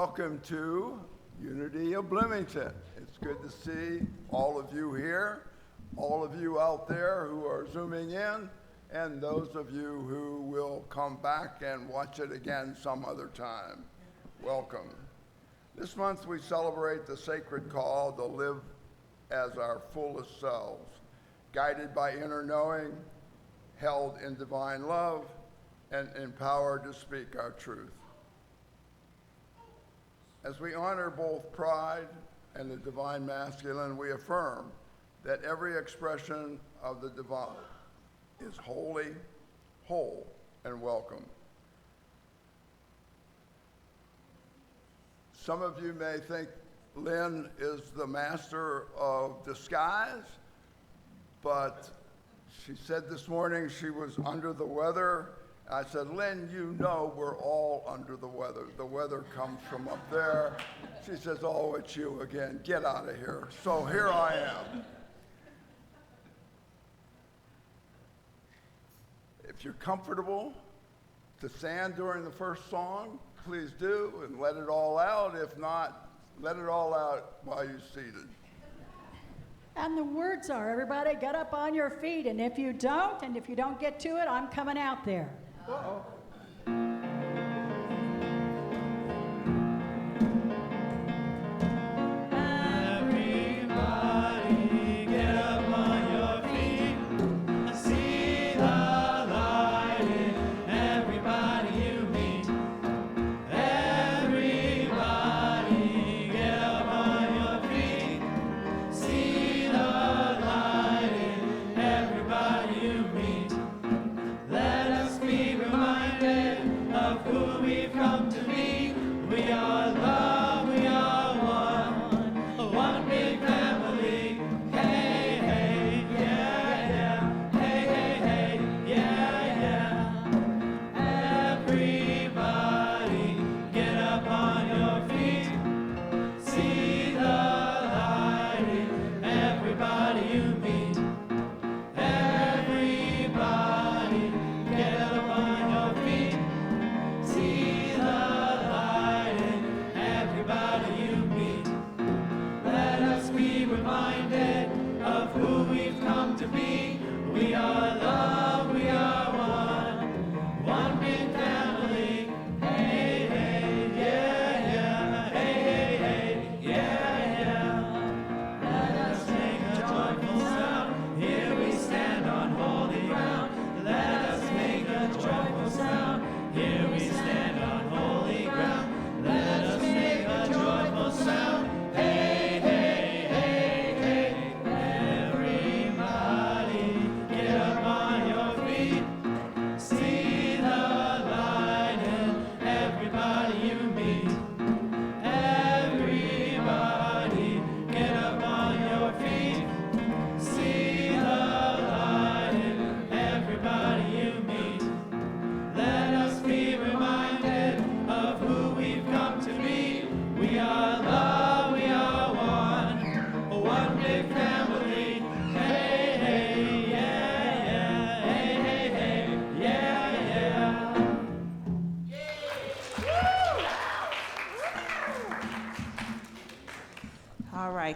Welcome to Unity of Bloomington. It's good to see all of you here, all of you out there who are zooming in, and those of you who will come back and watch it again some other time. Welcome. This month we celebrate the sacred call to live as our fullest selves, guided by inner knowing, held in divine love, and empowered to speak our truth. As we honor both pride and the divine masculine, we affirm that every expression of the divine is holy, whole, and welcome. Some of you may think Lynn is the master of disguise, but she said this morning she was under the weather. I said, Lynn, you know we're all under the weather. The weather comes from up there. She says, oh, it's you again. Get out of here. So here I am. If you're comfortable to stand during the first song, please do and let it all out. If not, let it all out while you're seated. And the words are, everybody get up on your feet, and if you don't get to it, I'm coming out there. Uh-oh.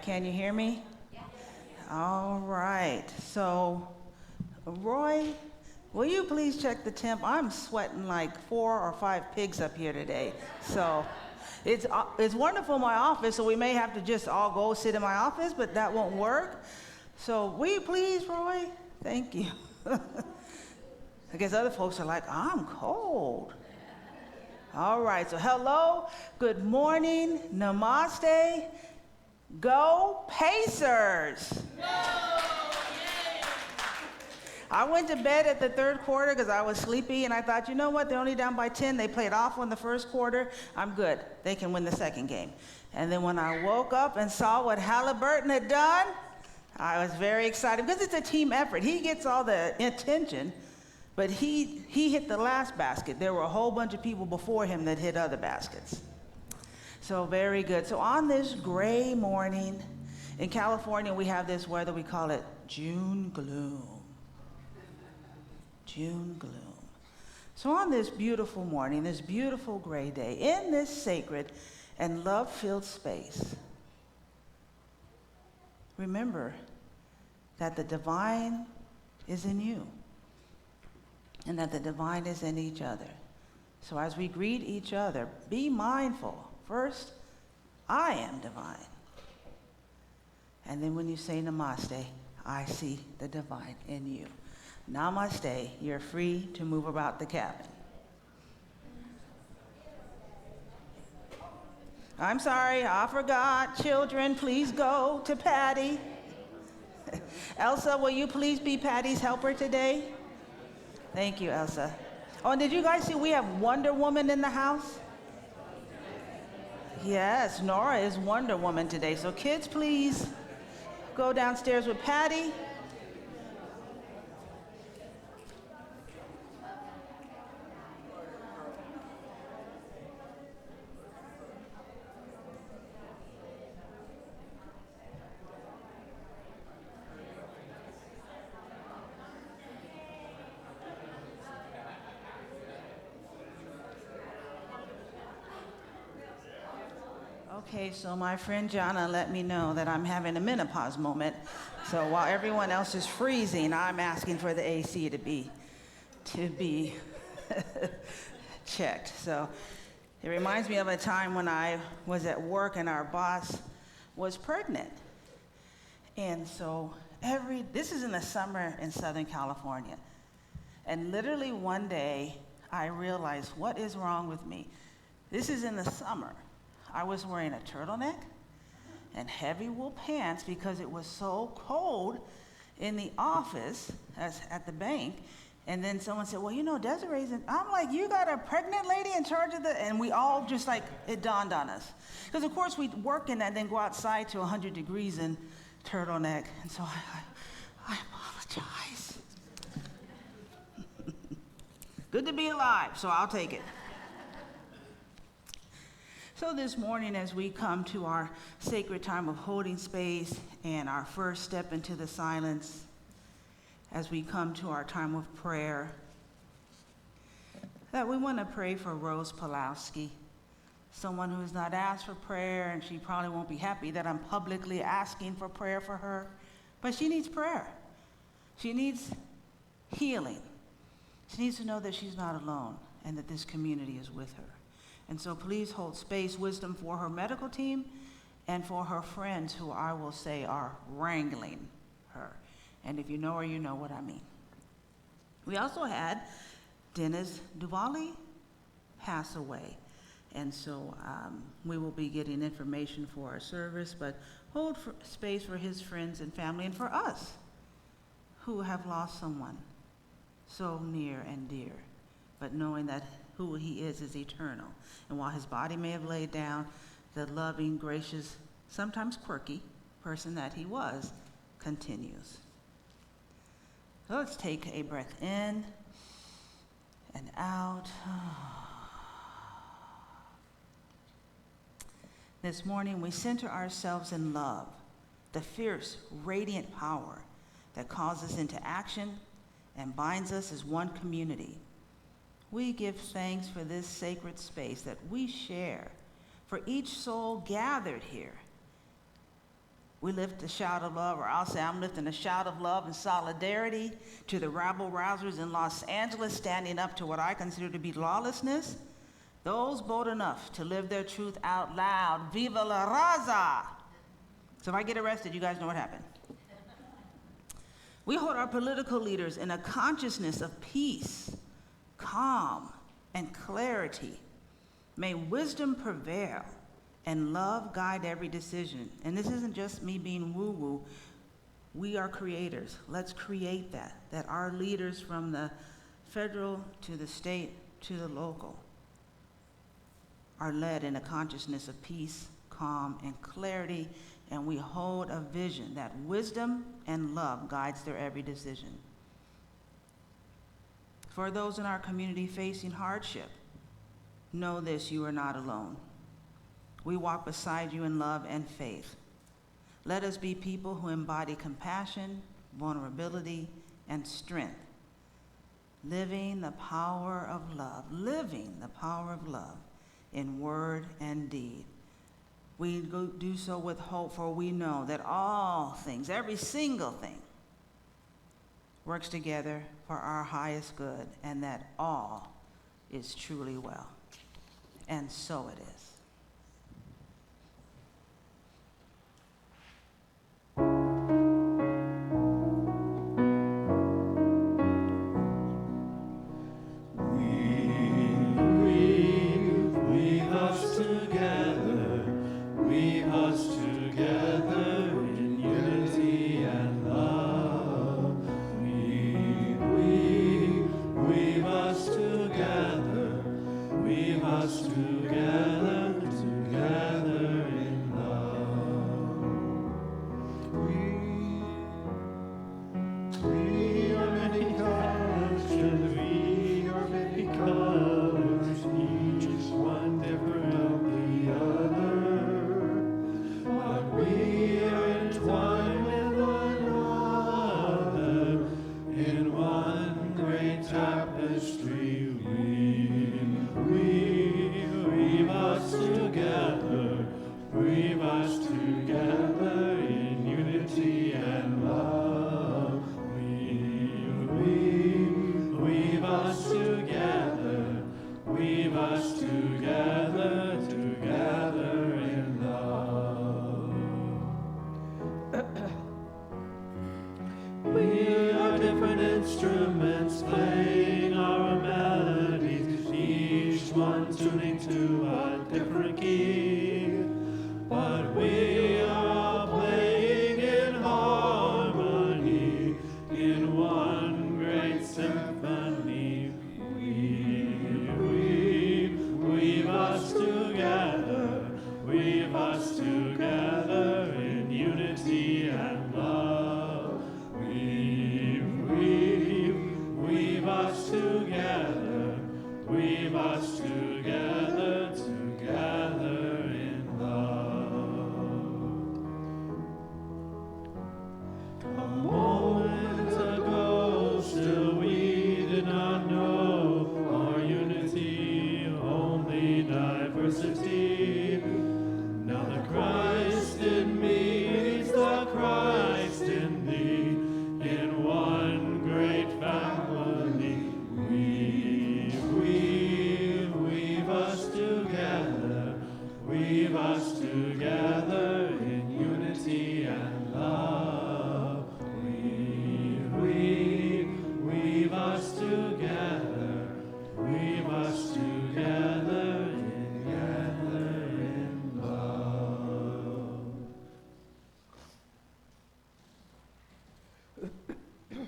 Can you hear me? Yes. All right. So, Roy, will you please check the temp? I'm sweating like 4 or 5 pigs up here today. So, it's wonderful in my office, so we may have to just all go sit in my office, but that won't work. So, will you please, Roy? Thank you. I guess other folks are like, I'm cold. All right. So, hello, good morning, namaste. Go Pacers! Go! I went to bed at the third quarter because I was sleepy, and I thought, you know what, they're only down by 10. They played awful in the first quarter. I'm good. They can win the second game. And then when I woke up and saw what Halliburton had done, I was very excited because it's a team effort. He gets all the attention, but he hit the last basket. There were a whole bunch of people before him that hit other baskets. So very good. So on this gray morning in California, we have this weather, we call it June gloom. June gloom. So on this beautiful morning, this beautiful gray day, in this sacred and love-filled space. Remember that the divine is in you and that the divine is in each other. So as we greet each other, be mindful. First, I am divine. And then when you say namaste, I see the divine in you. Namaste, you're free to move about the cabin. I'm sorry, I forgot. Children, please go to Patty. Elsa, will you please be Patty's helper today? Thank you, Elsa. Oh, and did you guys see we have Wonder Woman in the house? Yes, Nora is Wonder Woman today. So kids, please go downstairs with Patty. Okay, so my friend Jana let me know that I'm having a menopause moment. So while everyone else is freezing, I'm asking for the AC to be checked. So it reminds me of a time when I was at work and our boss was pregnant. And so this is in the summer in Southern California. And literally one day I realized, what is wrong with me? This is in the summer. I was wearing a turtleneck and heavy wool pants because it was so cold in the office at the bank. And then someone said, well, you know, Desiree's in. I'm like, you got a pregnant lady in charge of and we all just like, it dawned on us. Because of course we work in that, then go outside to 100 degrees in turtleneck. And so I apologize. Good to be alive, so I'll take it. So this morning, as we come to our sacred time of holding space and our first step into the silence, as we come to our time of prayer, that we want to pray for Rose Pulowski, someone who's not asked for prayer, and she probably won't be happy that I'm publicly asking for prayer for her, but she needs prayer. She needs healing. She needs to know that she's not alone and that this community is with her. And so please hold space, wisdom for her medical team and for her friends who I will say are wrangling her. And if you know her, you know what I mean. We also had Dennis Duvali pass away. And so we will be getting information for our service, but hold space for his friends and family and for us who have lost someone so near and dear, but knowing that who he is eternal. And while his body may have laid down, the loving, gracious, sometimes quirky person that he was continues. So let's take a breath in and out. This morning we center ourselves in love, the fierce, radiant power that calls us into action and binds us as one community. We give thanks for this sacred space that we share, for each soul gathered here. We lift a shout of love, or I'll say I'm lifting a shout of love and solidarity to the rabble-rousers in Los Angeles standing up to what I consider to be lawlessness, those bold enough to live their truth out loud. Viva la raza! So if I get arrested, you guys know what happened. We hold our political leaders in a consciousness of peace, calm, and clarity. May wisdom prevail and love guide every decision. And this isn't just me being woo-woo. We are creators. Let's create that our leaders from the federal to the state to the local are led in a consciousness of peace, calm, and clarity, and we hold a vision that wisdom and love guides their every decision. For those in our community facing hardship, know this, you are not alone. We walk beside you in love and faith. Let us be people who embody compassion, vulnerability, and strength, living the power of love in word and deed. We do so with hope, for we know that all things, every single thing, works together for our highest good, and that all is truly well. And so it is.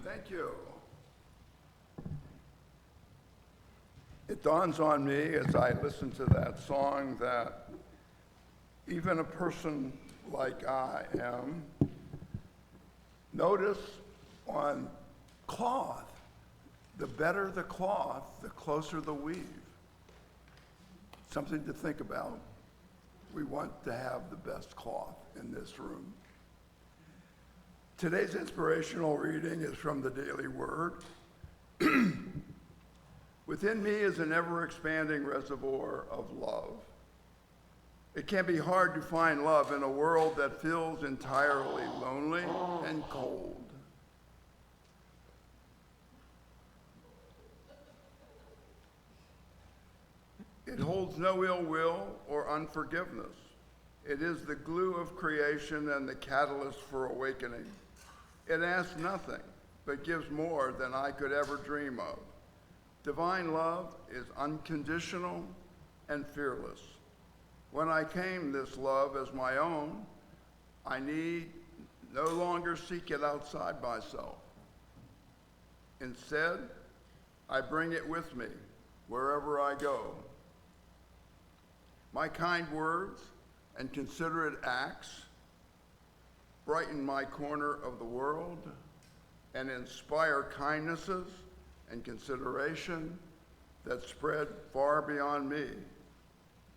Thank you. It dawns on me as I listen to that song that even a person like I am, notice on cloth, the better the cloth, the closer the weave. Something to think about. We want to have the best cloth in this room. Today's inspirational reading is from the Daily Word. Within me is an ever-expanding reservoir of love. It can be hard to find love in a world that feels entirely lonely and cold. It holds no ill will or unforgiveness. It is the glue of creation and the catalyst for awakening. It asks nothing, but gives more than I could ever dream of. Divine love is unconditional and fearless. When I claim this love as my own, I need no longer seek it outside myself. Instead, I bring it with me wherever I go. My kind words and considerate acts brighten my corner of the world and inspire kindnesses and consideration that spread far beyond me,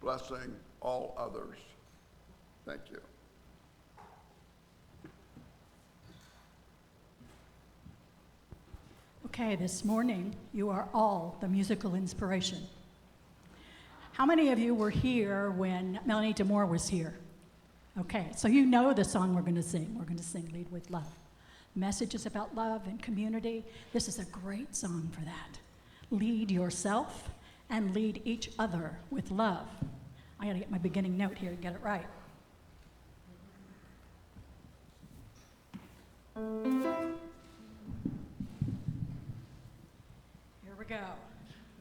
blessing all others. Thank you. Okay, this morning, you are all the musical inspiration. How many of you were here when Melanie DeMore was here? Okay, so you know the song we're going to sing. We're going to sing Lead with Love. Message is about love and community. This is a great song for that. Lead yourself and lead each other with love. I got to get my beginning note here and get it right. Here we go.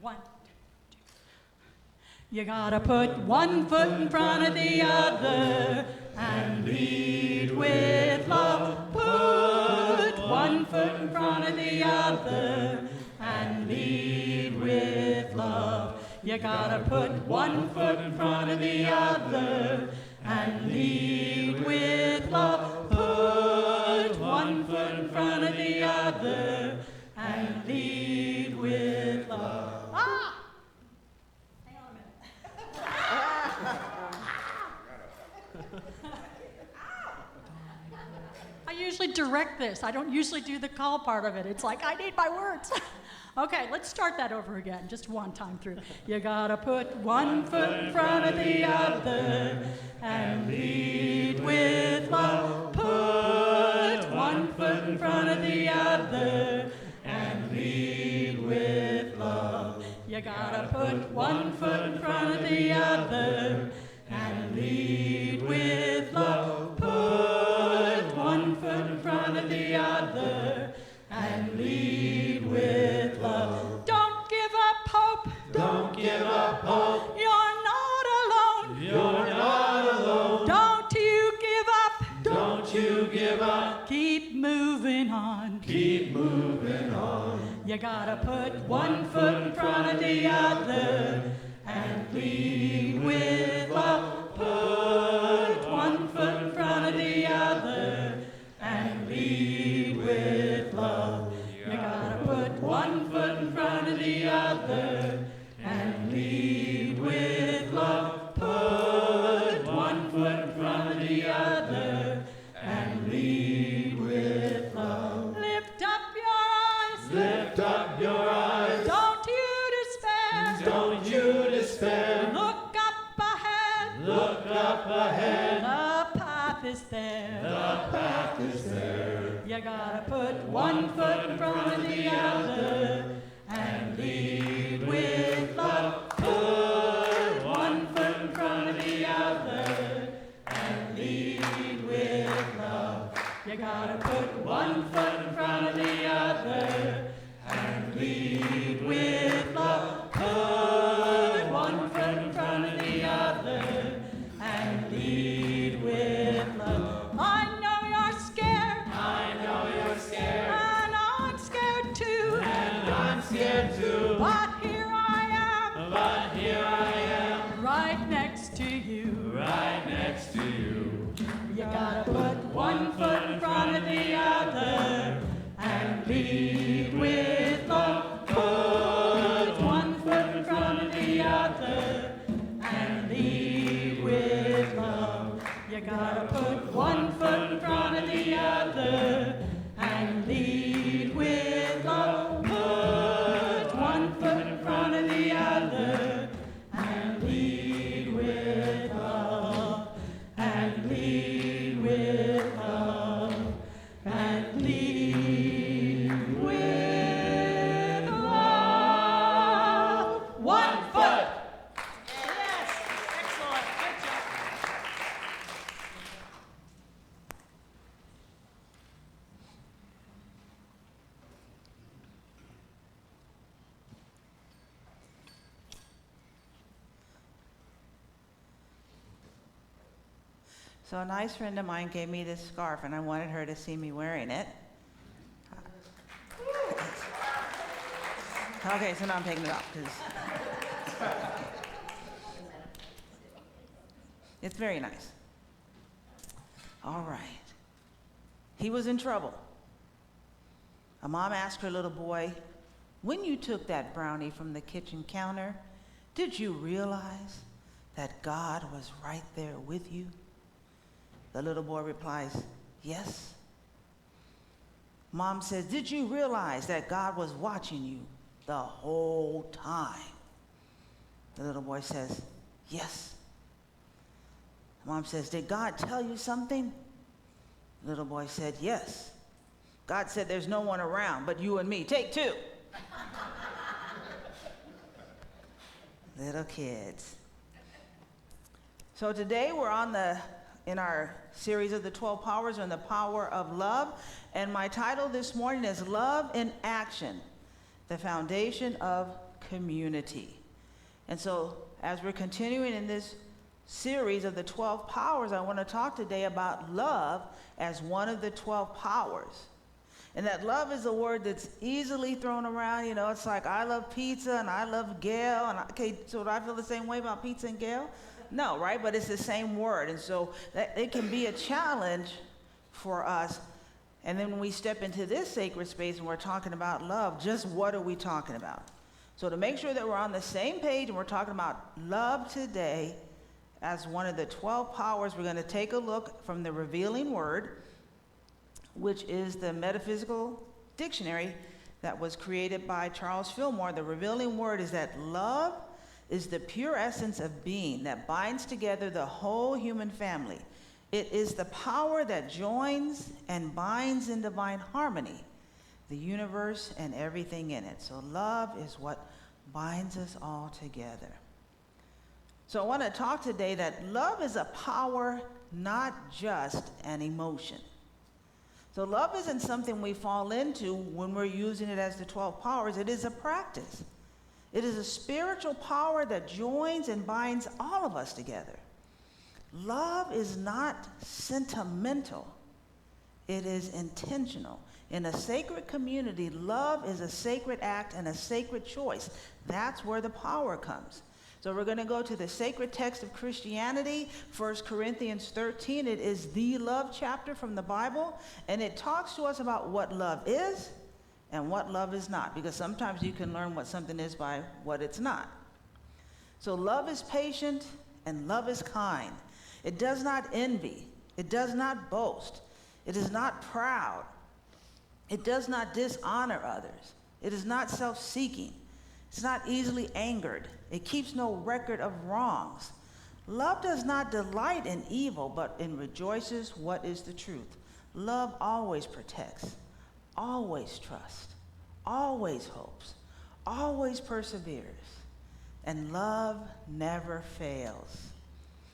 1, 2, 3. You gotta put one foot in front of the other and lead with love. Put one foot in front of the other and lead with love. You gotta put one foot in front of the other and lead with love. Put one foot in front of the other and lead with love. Ah! Hang on a minute. I usually direct this. I don't usually do the call part of it. It's like, I need my words. Okay, let's start that over again, just one time through. You gotta put one foot in front of the other and lead with love. Put one foot in front of the other and lead with love. You gotta put one foot in front of the other and lead with love. Put one foot in front of the other and lead with love. Don't give up hope. Don't give up hope. You're not alone. You're not alone. Don't you give up. Don't you give up. Keep moving on. Keep moving on. You gotta put one foot in front of the other and lead with love. Put one foot in front of the other and lead with love. You gotta put one foot in front of the other and lead with love. Put one foot in front of the other and lead with love. Lift up your eyes. Lift up your eyes. Don't you despair. Don't you despair. Look up ahead. Look up ahead. The path is there. The path is there. You gotta put one foot in front of the other and lead with love. Put one foot in front of the other and lead with love. You gotta put one foot in front of the other and lead with love. Put one foot in front of the other and lead with love. I know you're scared. I know you're scared. And I'm scared too. And I'm scared too. But here I But here I am. am, right next to you. Right next to you. You gotta put one foot in front of the other and lead with love. Put one foot in front of the other and lead with love. You gotta put one foot in front of the other and lead with love. Put one foot in front of the other and lead with love. And lead with love. And lead with love. One foot. Yes, excellent. Good job. So a nice friend of mine gave me this scarf, and I wanted her to see me wearing it. Okay, so now I'm taking it off because it's very nice. All right. He was in trouble. A mom asked her little boy, "When you took that brownie from the kitchen counter, did you realize that God was right there with you?" The little boy replies, "Yes." Mom says, "Did you realize that God was watching you the whole time?" The little boy says, "Yes." Mom says, did God tell you something? Little boy said, yes. God said there's no one around but you and me. Take two. Little kids. So today we're in our series of the 12 powers on the power of love. And my title this morning is Love in Action, the Foundation of Community. And so as we're continuing in this series of the 12 powers, I want to talk today about love as one of the 12 powers. And that love is a word that's easily thrown around. You know, it's like, I love pizza and I love Gail. And okay, so do I feel the same way about pizza and Gail? No, right? But it's the same word. And so that it can be a challenge for us. And then when we step into this sacred space and we're talking about love, just what are we talking about? So to make sure that we're on the same page and we're talking about love today as one of the 12 powers, we're going to take a look from the Revealing Word, which is the metaphysical dictionary that was created by Charles Fillmore. The Revealing Word is that love is the pure essence of being that binds together the whole human family. It is the power that joins and binds in divine harmony the universe and everything in it. So love is what binds us all together. So I want to talk today that love is a power, not just an emotion. So love isn't something we fall into when we're using it as the 12 powers. It is a practice. It is a spiritual power that joins and binds all of us together. Love is not sentimental. It is intentional. In a sacred community, love is a sacred act and a sacred choice. That's where the power comes. So we're going to go to the sacred text of Christianity, 1 Corinthians 13. It is the love chapter from the Bible, and it talks to us about what love is and what love is not, because sometimes you can learn what something is by what it's not. So love is patient and love is kind. It does not envy. It does not boast. It is not proud. It does not dishonor others. It is not self-seeking. It's not easily angered. It keeps no record of wrongs. Love does not delight in evil, but rejoices what is the truth. Love always protects, always trusts, always hopes, always perseveres, and love never fails.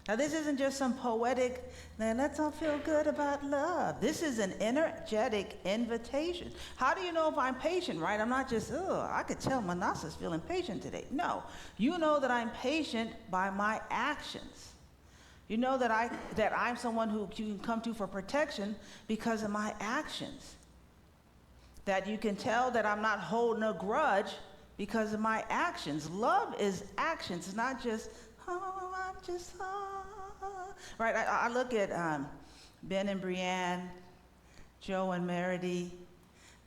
Now, this isn't just some poetic, now let's all feel good about love. This is an energetic invitation. How do you know if I'm patient, right? I'm not just, I could tell Minnassa's feeling patient today. No, you know that I'm patient by my actions. You know that I'm someone who you can come to for protection because of my actions. That you can tell that I'm not holding a grudge because of my actions. Love is actions. It's not just, I'm just, right? I look at Ben and Brianne, Joe and Meredith.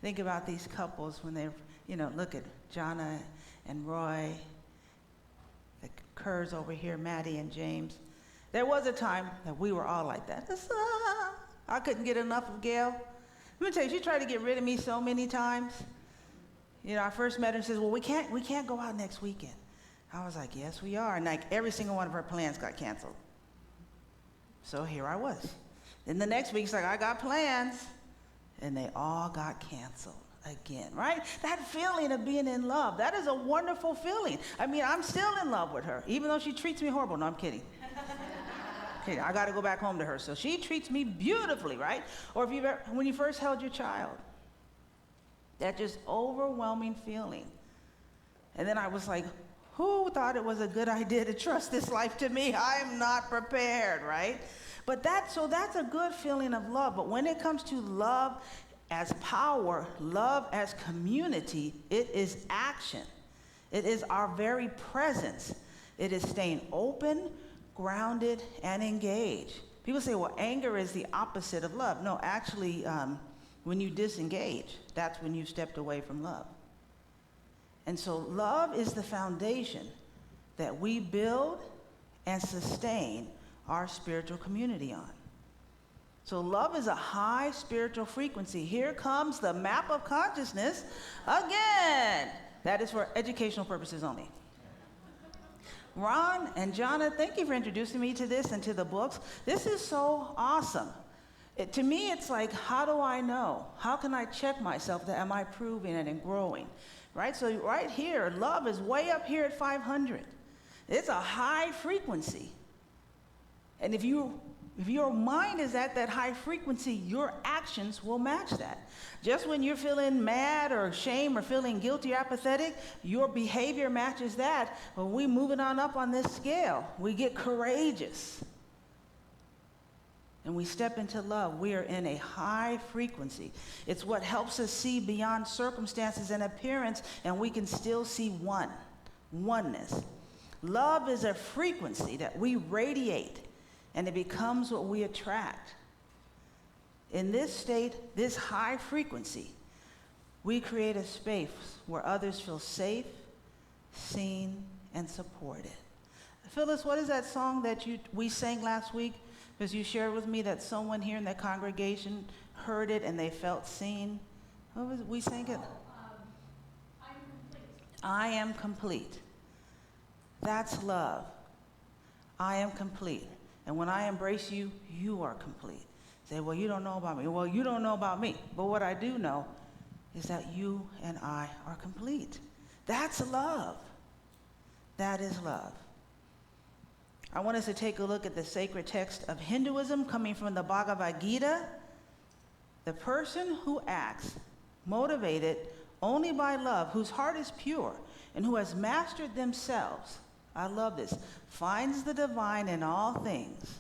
Think about these couples when they, look at Jonna and Roy, the Kerrs over here, Maddie and James. There was a time that we were all like that. I couldn't get enough of Gail. Let me tell you, she tried to get rid of me so many times. I first met her and says, well, we can't go out next weekend. I was like, yes, we are. And like every single one of her plans got canceled. So here I was. Then the next week, she's like, I got plans. And they all got canceled again, right? That feeling of being in love, that is a wonderful feeling. I mean, I'm still in love with her, even though she treats me horrible. No, I'm kidding. Okay, I got to go back home to her. So she treats me beautifully, right? Or when you first held your child, that just overwhelming feeling. And then I was like, who thought it was a good idea to trust this life to me? I'm not prepared, right? But that's a good feeling of love. But when it comes to love as power, love as community, it is action. It is our very presence. It is staying open, grounded, and engaged. People say, well, anger is the opposite of love. No, actually, when you disengage, that's when you stepped away from love. And so love is the foundation that we build and sustain our spiritual community on. So love is a high spiritual frequency. Here comes the map of consciousness again. That is for educational purposes only. Ron and Jonna, thank you for introducing me to this and to the books. This is so awesome. To me, it's like, how do I know? How can I check myself that am I proving it and growing? Right? So right here, love is way up here at 500. It's a high frequency. And if your mind is at that high frequency, your actions will match that. Just when you're feeling mad or shame or feeling guilty or apathetic, your behavior matches that. When we move it on up on this scale, we get courageous. And we step into love. We are in a high frequency. It's what helps us see beyond circumstances and appearance, and we can still see oneness. Love is a frequency that we radiate, and it becomes what we attract. In this state, this high frequency, we create a space where others feel safe, seen, and supported. Phyllis, what is that song that we sang last week? Because you shared with me that someone here in the congregation heard it and they felt seen. What was it? We sang it? I'm complete. I am complete. That's love. I am complete. And when I embrace you, you are complete. Say, well, you don't know about me. Well, you don't know about me. But what I do know is that you and I are complete. That's love. That is love. I want us to take a look at the sacred text of Hinduism coming from the Bhagavad Gita. The person who acts motivated only by love, whose heart is pure, and who has mastered themselves, I love this, finds the divine in all things,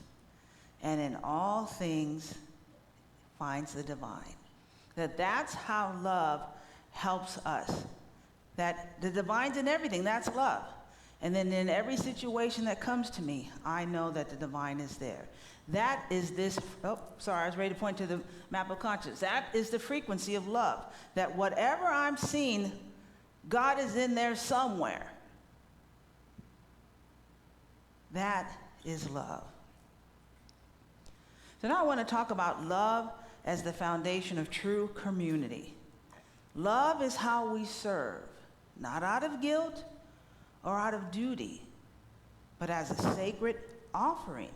and in all things finds the divine. That's how love helps us. That the divine's in everything, that's love. And then in every situation that comes to me, I know that the divine is there. That is this, I was ready to point to the map of conscience. That is the frequency of love. That whatever I'm seeing, God is in there somewhere. That is love. So now I want to talk about love as the foundation of true community. Love is how we serve, not out of guilt or out of duty, but as a sacred offering.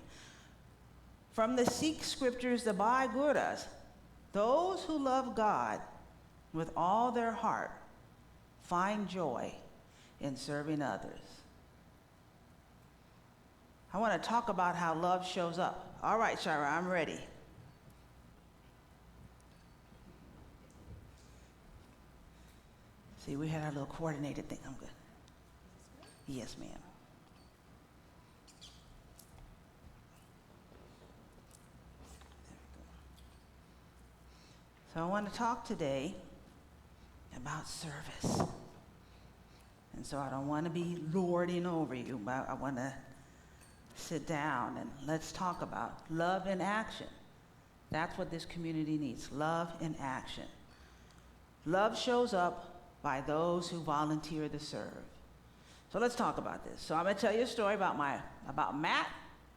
From the Sikh scriptures, the Bhai Gurdas, those who love God with all their heart find joy in serving others. I want to talk about how love shows up. All right, Shira, I'm ready. See, we had our little coordinated thing. I'm good. Yes, ma'am. So I want to talk today about service. And so I don't want to be lording over you, but I want to sit down and let's talk about love in action. That's what this community needs, love in action. Love shows up by those who volunteer to serve. So let's talk about this. So I'm going to tell you a story about Matt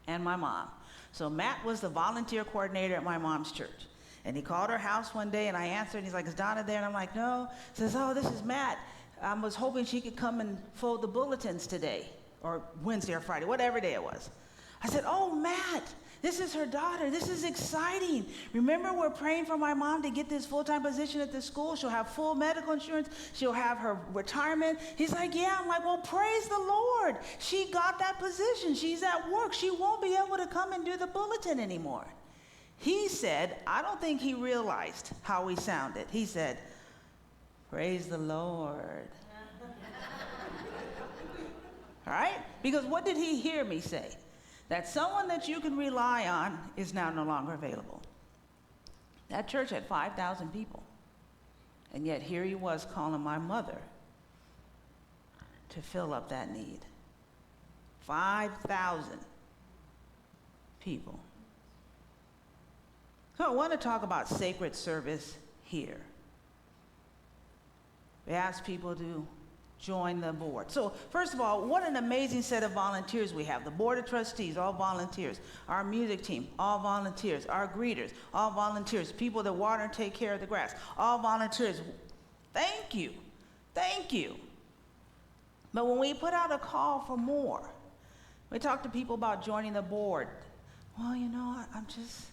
and my mom. So Matt was the volunteer coordinator at my mom's church. And he called her house one day, and I answered, and he's like, is Donna there? And I'm like, no. He says, oh, this is Matt. I was hoping she could come and fold the bulletins today, or Wednesday or Friday, whatever day it was. I said, oh, Matt, this is her daughter. This is exciting. Remember, we're praying for my mom to get this full-time position at the school. She'll have full medical insurance. She'll have her retirement. He's like, yeah. I'm like, well, praise the Lord. She got that position. She's at work. She won't be able to come and do the bulletin anymore. He said, I don't think he realized how we sounded. He said, praise the Lord. All right? Because what did he hear me say? That someone that you can rely on is now no longer available. That church had 5,000 people. And yet here he was calling my mother to fill up that need. 5,000 people. So I want to talk about sacred service here. We ask people to join the board. So first of all, what an amazing set of volunteers we have. The board of trustees, all volunteers. Our music team, all volunteers. Our greeters, all volunteers. People that water and take care of the grass, all volunteers. Thank you. Thank you. But when we put out a call for more, We talk to people about joining the board. Well, you know, I'm just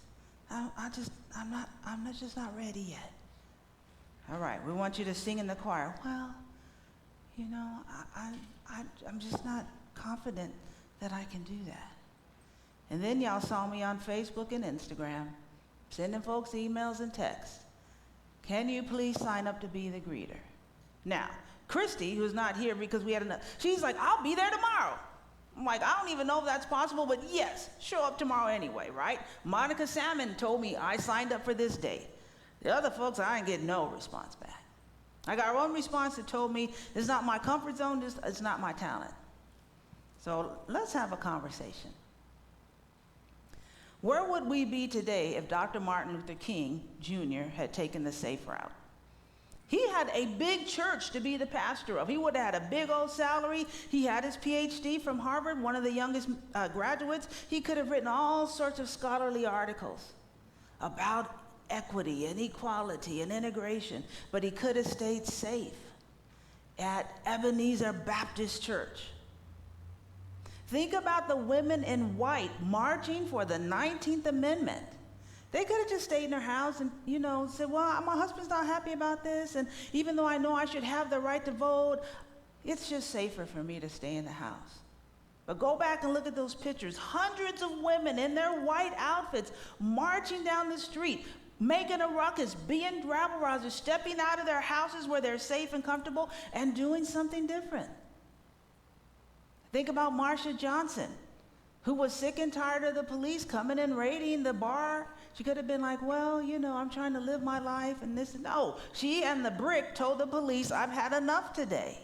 not ready yet. All right, we want you to sing in the choir. Well, you know, I'm just not confident that I can do that. And then y'all saw me on Facebook and Instagram, sending folks emails and texts. Can you please sign up to be the greeter? Now, Christy, who's not here because we had enough, she's like, I'll be there tomorrow. I'm like, I don't even know if that's possible, but yes, show up tomorrow anyway, right? Monica Salmon told me I signed up for this day. The other folks, I didn't get no response back. I got one response that told me, it's not my comfort zone, it's not my talent. So let's have a conversation. Where would we be today if Dr. Martin Luther King Jr. had taken the safe route? He had a big church to be the pastor of. He would have had a big old salary. He had his PhD from Harvard, one of the youngest graduates. He could have written all sorts of scholarly articles about equity and equality and integration, but he could have stayed safe at Ebenezer Baptist Church. Think about the women in white marching for the 19th Amendment. They could have just stayed in their house and, you know, said, well, my husband's not happy about this, and even though I know I should have the right to vote, it's just safer for me to stay in the house. But go back and look at those pictures. Hundreds of women in their white outfits marching down the street, making a ruckus, being rabble-rousers, stepping out of their houses where they're safe and comfortable and doing something different. Think about Marsha Johnson, who was sick and tired of the police coming and raiding the bar. She could have been like, well, you know, I'm trying to live my life and this. No, she and the brick told the police, I've had enough today.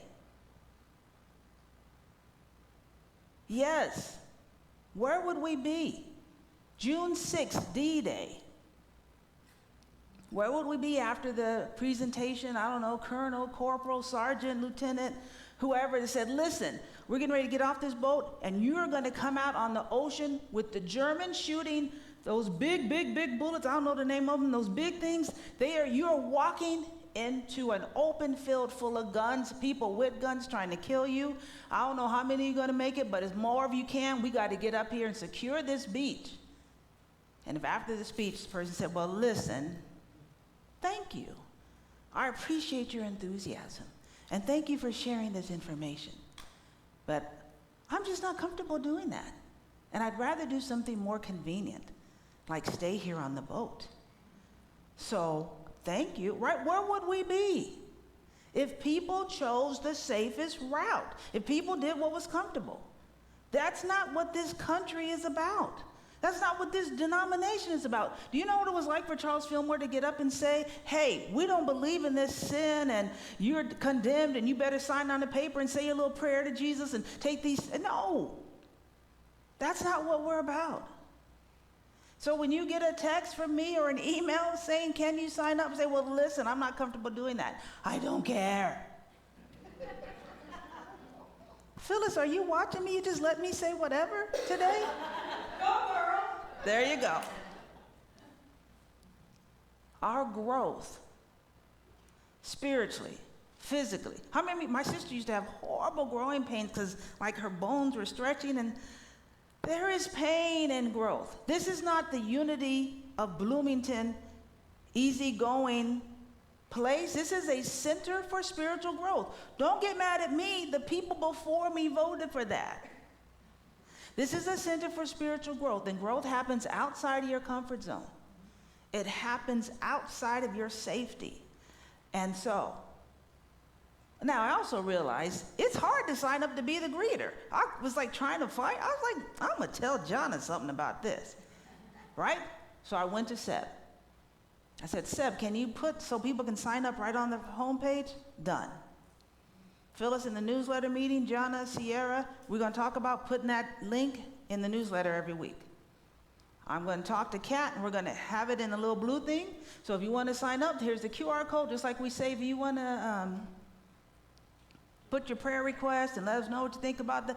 Yes, where would we be? June 6th, D-Day. Where would we be after the presentation? I don't know, colonel, corporal, sergeant, lieutenant, whoever that said, listen, we're getting ready to get off this boat, and you're going to come out on the ocean with the Germans shooting those big bullets. I don't know the name of them, those big things. You're walking into an open field full of guns, people with guns trying to kill you. I don't know how many you're going to make it, but as more of you can, we got to get up here and secure this beach. And if after the speech, the person said, well, listen, thank you. I appreciate your enthusiasm. And thank you for sharing this information. But I'm just not comfortable doing that. And I'd rather do something more convenient, like stay here on the boat. So, thank you. Right, where would we be if people chose the safest route? If people did what was comfortable? That's not what this country is about. That's not what this denomination is about. Do you know what it was like for Charles Fillmore to get up and say, hey, we don't believe in this sin and you're condemned and you better sign on the paper and say a little prayer to Jesus and take these. No, that's not what we're about. So when you get a text from me or an email saying, can you sign up? Say, well, listen, I'm not comfortable doing that. I don't care. Phyllis, are you watching me? You just let me say whatever today? Go, girl. There you go. Our growth, spiritually, physically. How many? My sister used to have horrible growing pains because, like, her bones were stretching, and there is pain in growth. This is not the unity of Bloomington, easygoing place. This is a center for spiritual growth. Don't get mad at me. The people before me voted for that. This is a center for spiritual growth, and growth happens outside of your comfort zone. It happens outside of your safety. And so, now I also realize it's hard to sign up to be the greeter. I was like trying to find, I was like, I'm gonna tell Jonna something about this, right? So I went to Seb. I said, Seb, can you put so people can sign up right on the homepage? Done. Phyllis, in the newsletter meeting, Jonna, Sierra, we're going to talk about putting that link in the newsletter every week. I'm going to talk to Kat, and we're going to have it in a little blue thing. So if you want to sign up, here's the QR code, just like we say if you want to put your prayer request and let us know what you think about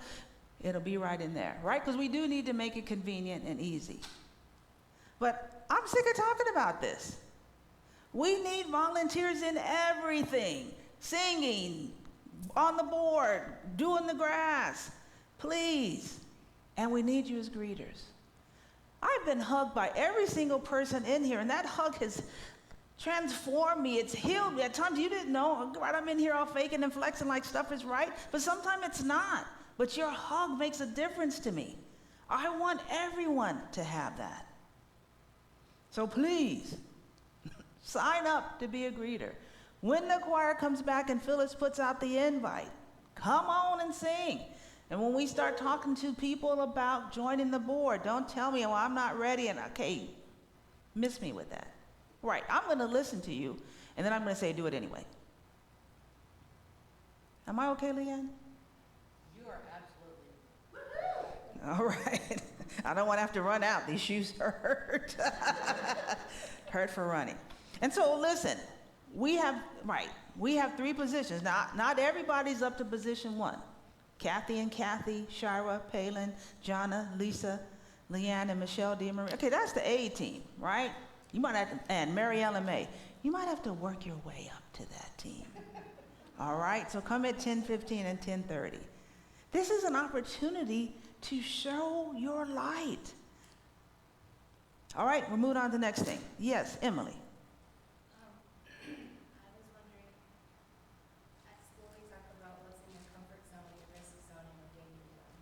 it'll be right in there, right? Because we do need to make it convenient and easy. But I'm sick of talking about this. We need volunteers in everything. Singing, on the board, doing the grass. Please. And we need you as greeters. I've been hugged by every single person in here, and that hug has transformed me. It's healed me. At times you didn't know, right? I'm in here all faking and flexing like stuff is right, but sometimes it's not. But your hug makes a difference to me. I want everyone to have that. So please, sign up to be a greeter. When the choir comes back and Phyllis puts out the invite, come on and sing. And when we start talking to people about joining the board, don't tell me, well, I'm not ready, and okay, miss me with that. Right, I'm going to listen to you, and then I'm going to say, do it anyway. Am I okay, Leanne? You are absolutely. All right. I don't want to have to run out. These shoes hurt. Hurt for running. And so listen, we have 3 positions. Now, not everybody's up to position 1. Kathy and Kathy, Shira, Palin, Jonna, Lisa, Leanne, and Michelle DeMarie. Okay, that's the A team, right? You might have to, and Marielle and May. You might have to work your way up to that team. All right, so come at 10:15 and 10:30. This is an opportunity to show your light. All right, we'll move on to the next thing. Yes, Emily. I was wondering, at school we talk about what's in your comfort zone, your risk zone, and your danger zone.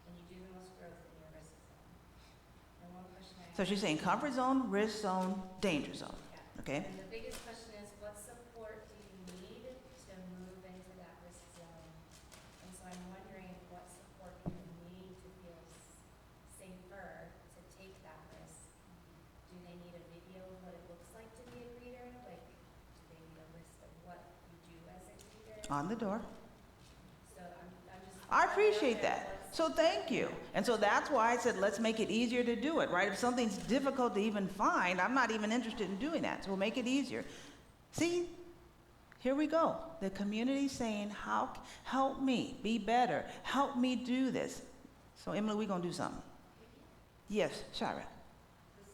And you do the most growth in your risk zone. And one question I So she's saying comfort zone, risk zone, danger zone. Yeah. Okay? And the biggest question is, what support do you need to move into that risk zone? And so I'm wondering, what support do you need to feel safer to take that risk? Do they need a video of what it looks like to be a greeter? Like, do they need a list of what you do as a greeter? On the door. So I'm just. I appreciate that. So thank you. And so that's why I said, let's make it easier to do it, right? If something's difficult to even find, I'm not even interested in doing that. So we'll make it easier. See, here we go. The community saying, help me be better. Help me do this. So Emily, we're going to do something. Yes, Shira. The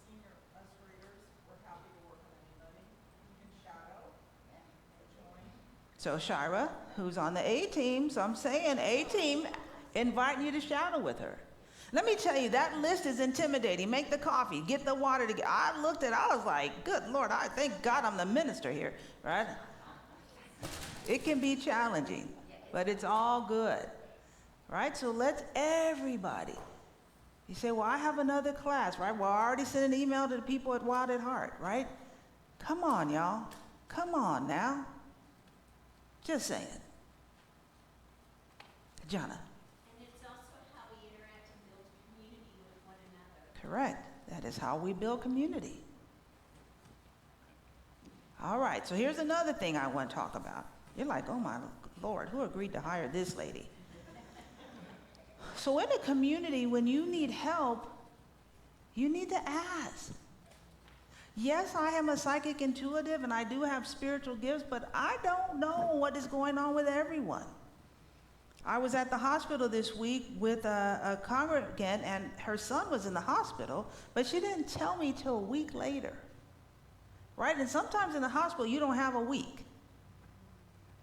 senior us readers, we're happy to work with anybody. You can shadow or join. So Shira, who's on the A team, so I'm saying A team, inviting you to shadow with her. Let me tell you, that list is intimidating. Make the coffee, get the water together. I looked at it, I was like, good Lord, I thank God I'm the minister here, right? It can be challenging, but it's all good, right? So let's everybody. You say, well, I have another class, right? Well, I already sent an email to the people at Wild at Heart, right? Come on, y'all. Come on now. Just saying. Jonna. And it's also how we interact and build community with one another. Correct. That is how we build community. All right, so here's another thing I want to talk about. You're like, oh my Lord, who agreed to hire this lady? So in a community, when you need help, you need to ask. Yes, I am a psychic intuitive and I do have spiritual gifts, but I don't know what is going on with everyone. I was at the hospital this week with a congregant, and her son was in the hospital, but she didn't tell me till a week later. Right? And sometimes in the hospital, you don't have a week.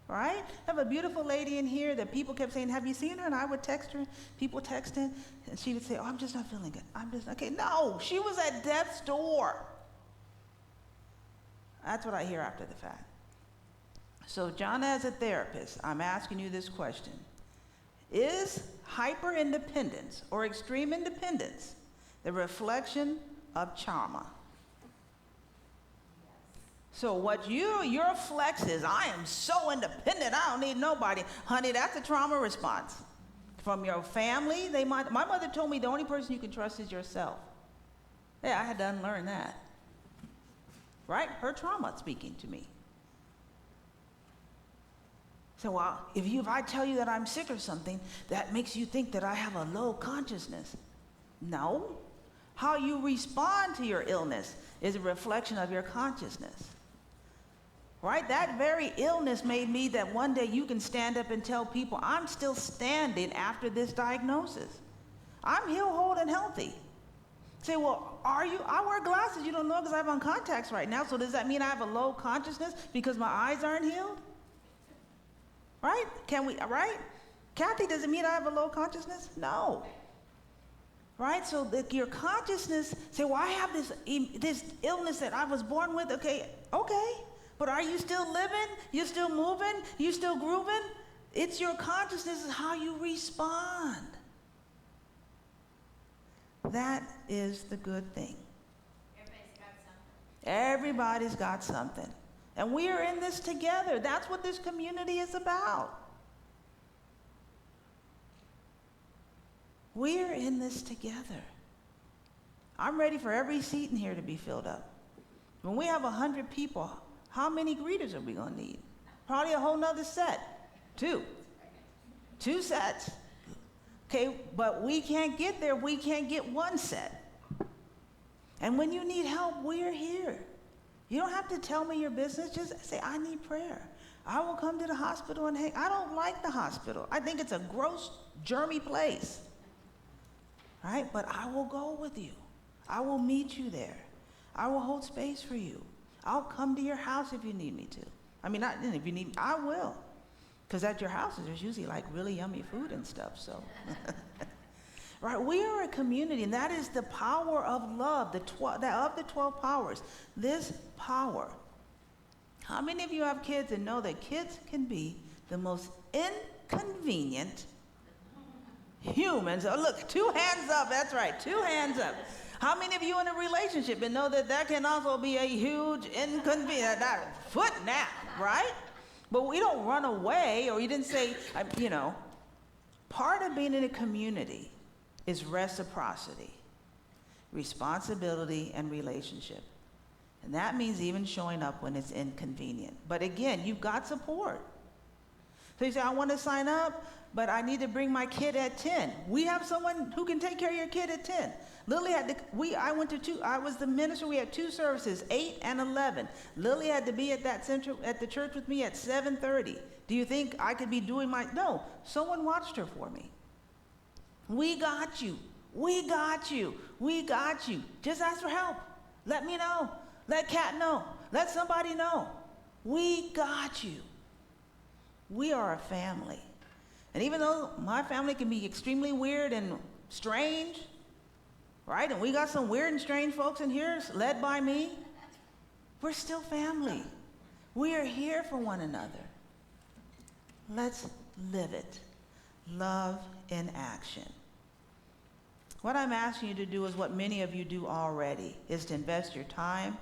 Right? I have a beautiful lady in here that people kept saying, have you seen her? And I would text her, people texting, and she would say, oh, I'm just not feeling good. I'm just, okay, no, she was at death's door. That's what I hear after the fact. So John, as a therapist, I'm asking you this question. Is hyper-independence or extreme independence the reflection of trauma? So what your flex is, I am so independent, I don't need nobody. Honey, that's a trauma response. From your family, my mother told me the only person you can trust is yourself. Yeah, I had to unlearn that. Right? Her trauma speaking to me. So if I tell you that I'm sick or something, that makes you think that I have a low consciousness. No. How you respond to your illness is a reflection of your consciousness. Right? That very illness made me that one day you can stand up and tell people, I'm still standing after this diagnosis. I'm healed, whole, and healthy. Say, well, are you? I wear glasses. You don't know because I have on contacts right now. So does that mean I have a low consciousness because my eyes aren't healed? Right? Right? Kathy, does it mean I have a low consciousness? No. right? So that your consciousness say, well, I have this illness that I was born with. Okay, but are you still living? You still moving? You still grooving? It's your consciousness is how you respond. That is the good thing. Everybody's got something. And we are in this together. That's what this community is about. We're in this together. I'm ready for every seat in here to be filled up. When we have 100 people, how many greeters are we going to need? Probably a whole nother set. 2 sets. Okay, but we can't get there. We can't get 1 set. And when you need help, we're here. You don't have to tell me your business. Just say, I need prayer. I will come to the hospital and hang. I don't like the hospital. I think it's a gross, germy place. Right? But I will go with you. I will meet you there. I will hold space for you. I'll come to your house if you need me to. I mean, not if you need, I will. Because at your houses, there's usually like really yummy food and stuff, so. Right, we are a community, and that is the power of love, of the 12 powers. This power. How many of you have kids and know that kids can be the most inconvenient humans? Oh, look, 2 hands up, that's right, 2 hands up. How many of you in a relationship and know that that can also be a huge inconvenience? Foot down, right? But we don't run away, or you didn't say, part of being in a community is reciprocity, responsibility, and relationship. And that means even showing up when it's inconvenient. But again, you've got support. So you say, I want to sign up, but I need to bring my kid at 10. We have someone who can take care of your kid at 10. Lily had to, I was the minister, we had 2 services, 8 and 11. Lily had to be at the church with me at 7:30. Do you think I could be doing no, someone watched her for me. We got you. We got you. We got you. Just ask for help. Let me know. Let Kat know. Let somebody know. We got you. We are a family. And even though my family can be extremely weird and strange, right? And we got some weird and strange folks in here led by me. We're still family. We are here for one another. Let's live it. Love in action. What I'm asking you to do is what many of you do already, is to invest your time,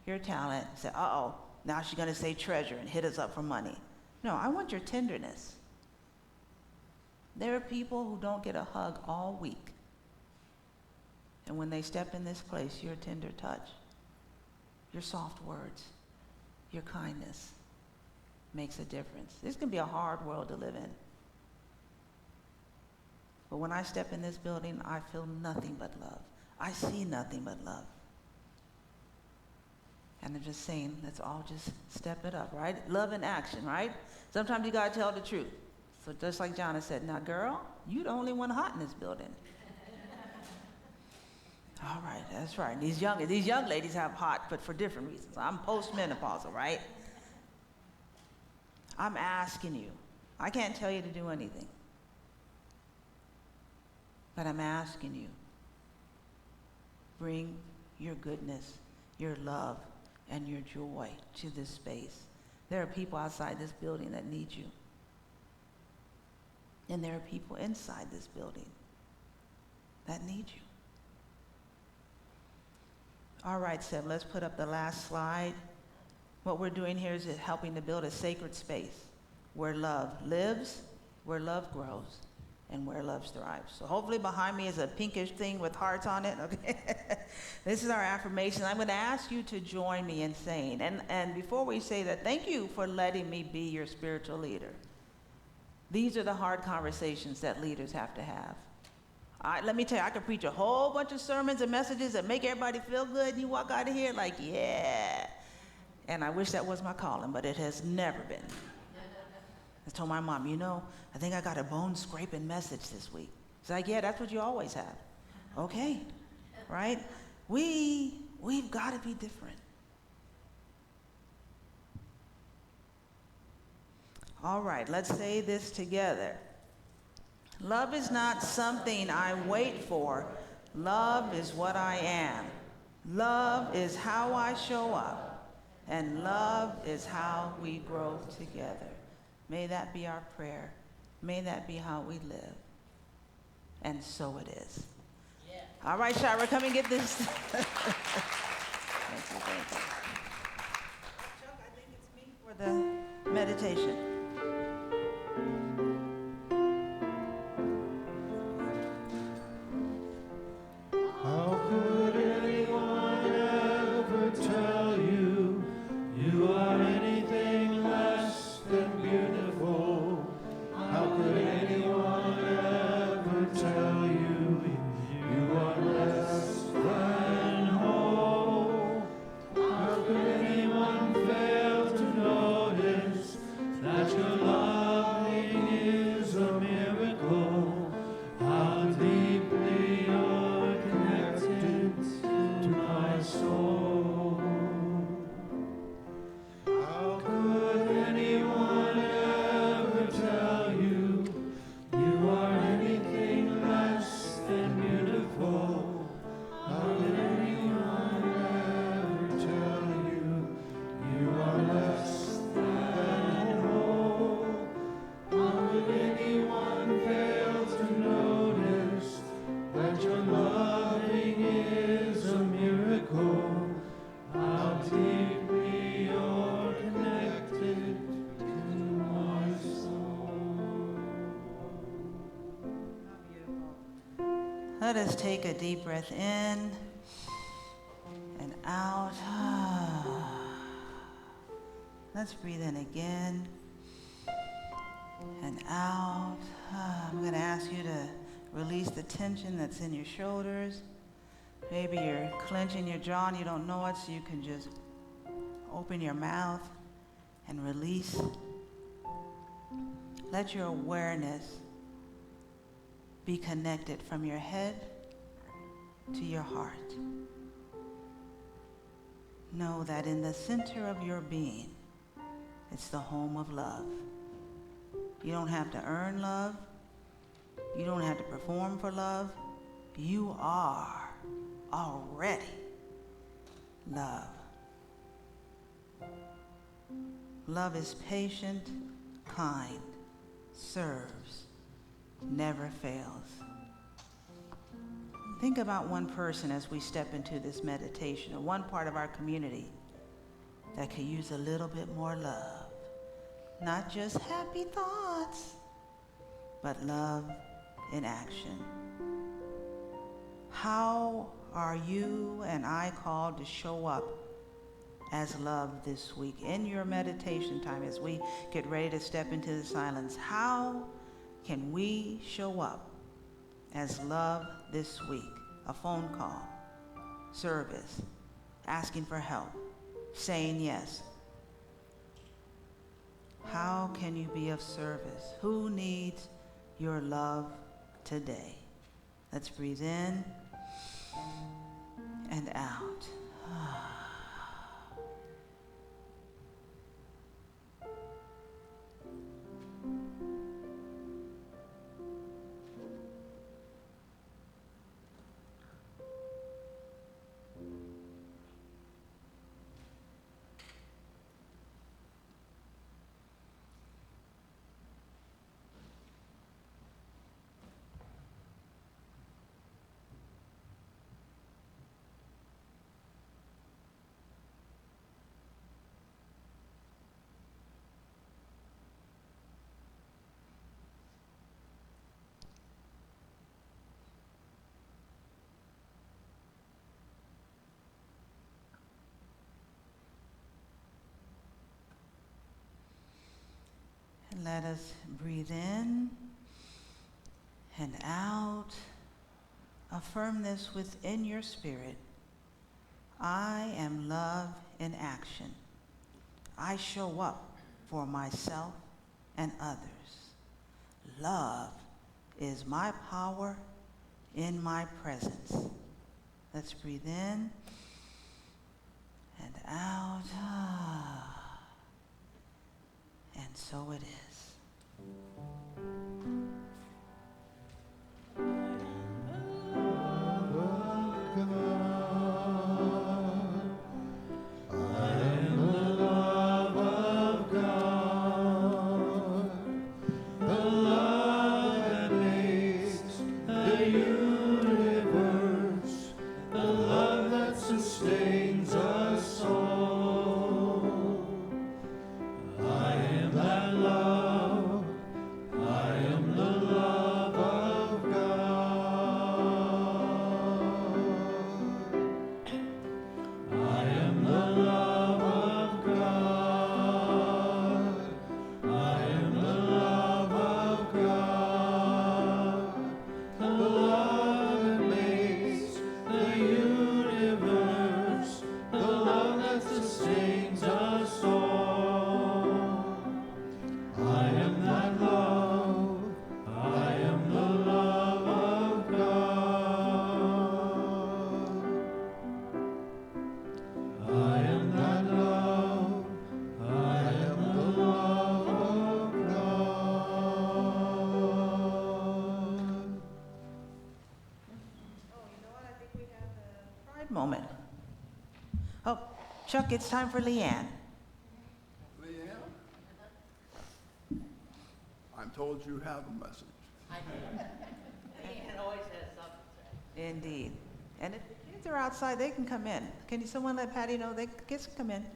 your talent, say, uh-oh, now she's going to say treasure and hit us up for money. No, I want your tenderness. There are people who don't get a hug all week. And when they step in this place, your tender touch, your soft words, your kindness makes a difference. This can be a hard world to live in. But when I step in this building, I feel nothing but love. I see nothing but love. And I'm just saying, let's all just step it up, right? Love in action, right? Sometimes you gotta tell the truth. So just like Jonna said, now girl, you the only one hot in this building. All right, that's right. These young ladies have hot, but for different reasons. I'm postmenopausal, right? I'm asking you. I can't tell you to do anything. But I'm asking you, bring your goodness, your love, and your joy to this space. There are people outside this building that need you. And there are people inside this building that need you. All right, Seb, let's put up the last slide. What we're doing here is helping to build a sacred space where love lives, where love grows, and where love thrives. So hopefully behind me is a pinkish thing with hearts on it, okay? This is our affirmation. I'm gonna ask you to join me in saying, and before we say that, thank you for letting me be your spiritual leader. These are the hard conversations that leaders have to have. Let me tell you, I could preach a whole bunch of sermons and messages that make everybody feel good, and you walk out of here like, yeah. And I wish that was my calling, but it has never been. I told my mom, I think I got a bone-scraping message this week. She's like, yeah, that's what you always have. Okay, right? We've got to be different. All right, let's say this together. Love is not something I wait for. Love is what I am. Love is how I show up. And love is how we grow together. May that be our prayer. May that be how we live. And so it is. Yeah. All right, Shira, come and get this. Thank you. Chuck, I think it's me for the meditation. How could anyone ever tell you you are anything less than beautiful? How could anyone ever tell you you are less than whole? How could anyone fail to notice that your loving is a miracle? How deeply you're connected to my soul. How could anyone ever tell you you are anything less than beautiful? How could anyone ever tell you you are less than whole? How could anyone fail to notice that your loving is a miracle? How deeply you're connected to my soul. Let us take a deep breath in and out. Let's breathe in again and out. I'm going to ask you to release the tension that's in your shoulders. Maybe you're clenching your jaw and you don't know it, so you can just open your mouth and release. Let your awareness be connected from your head to your heart. Know that in the center of your being, it's the home of love. You don't have to earn love. You don't have to perform for love. You are already love. Love is patient, kind, serves, never fails. Think about one person as we step into this meditation, or one part of our community that could use a little bit more love. Not just happy thoughts, but love in action. How are you and I called to show up as love this week in your meditation time as we get ready to step into the silence? How can we show up as love this week? A phone call, service, asking for help, saying yes. How can you be of service? Who needs your love today? Let's breathe in and out. Let us breathe in and out. Affirm this within your spirit. I am love in action. I show up for myself and others. Love is my power in my presence. Let's breathe in and out. And so it is. sustains us all. I am that love. I am the love of God. I am that love. I am the love of God. Oh, you know what? I think we have the pride moment. Oh, Chuck, it's time for Leanne. Leanne? I'm told you have a message. Leanne always has something to say. Indeed. And if the kids are outside, they can come in. Can someone let Patty know the kids can come in?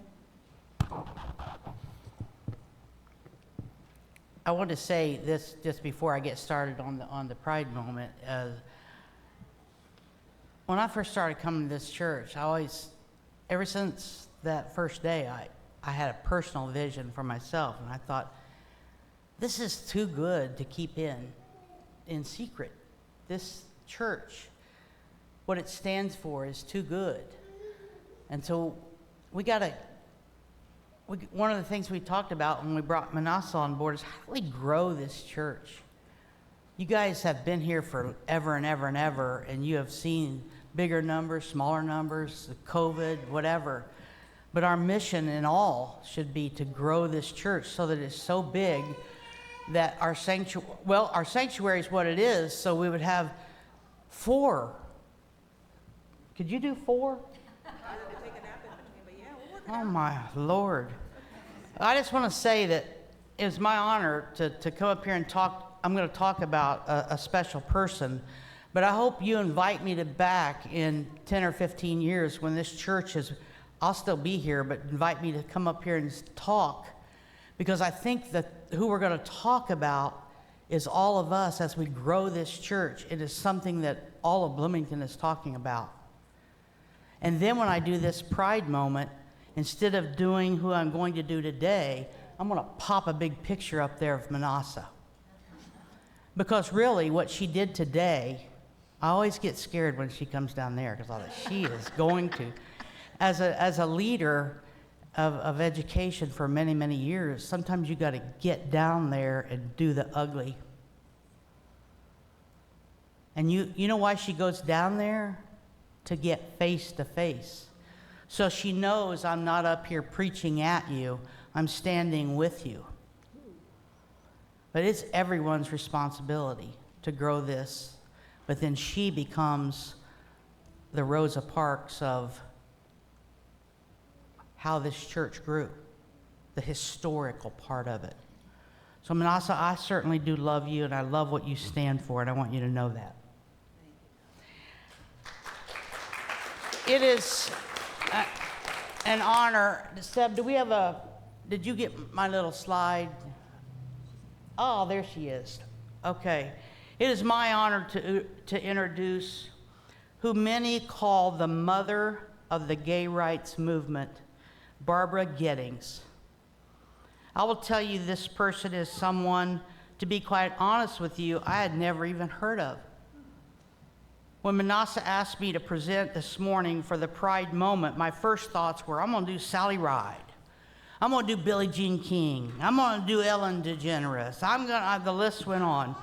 I want to say this just before I get started on the pride moment. When I first started coming to this church, ever since that first day, I had a personal vision for myself, and I thought, this is too good to keep in secret. This church, what it stands for, is too good. And so one of the things we talked about when we brought Minnassa on board is how do we grow this church? You guys have been here forever and ever and ever, and you have seen bigger numbers, smaller numbers, COVID, whatever. But our mission in all should be to grow this church so that it's so big that our sanctuary is what it is, so we would have 4. Could you do 4? Oh my Lord. I just want to say that it was my honor to come up here and talk. I'm going to talk about a special person, but I hope you invite me back in 10 or 15 years when this church I'll still be here, but invite me to come up here and talk, because I think that who we're going to talk about is all of us as we grow this church. It is something that all of Bloomington is talking about. And then when I do this pride moment, instead of doing who I'm going to do today, I'm going to pop a big picture up there of Minnassa. Because really, what she did today, I always get scared when she comes down there, because I thought she is going to. As a leader of education for many, many years, sometimes you got to get down there and do the ugly. And you know why she goes down there? To get face to face. So she knows I'm not up here preaching at you, I'm standing with you. But it's everyone's responsibility to grow this. But then she becomes the Rosa Parks of how this church grew, the historical part of it. So Minnassa, I certainly do love you, and I love what you stand for, and I want you to know that. It is an honor. Seb, did you get my little slide? Oh, there she is. Okay. It is my honor to introduce who many call the mother of the gay rights movement, Barbara Gettings. I will tell you, this person is someone, to be quite honest with you, I had never even heard of. When Minnassa asked me to present this morning for the Pride moment, my first thoughts were, I'm going to do Sally Ride. I'm going to do Billie Jean King. I'm going to do Ellen DeGeneres. The list went on.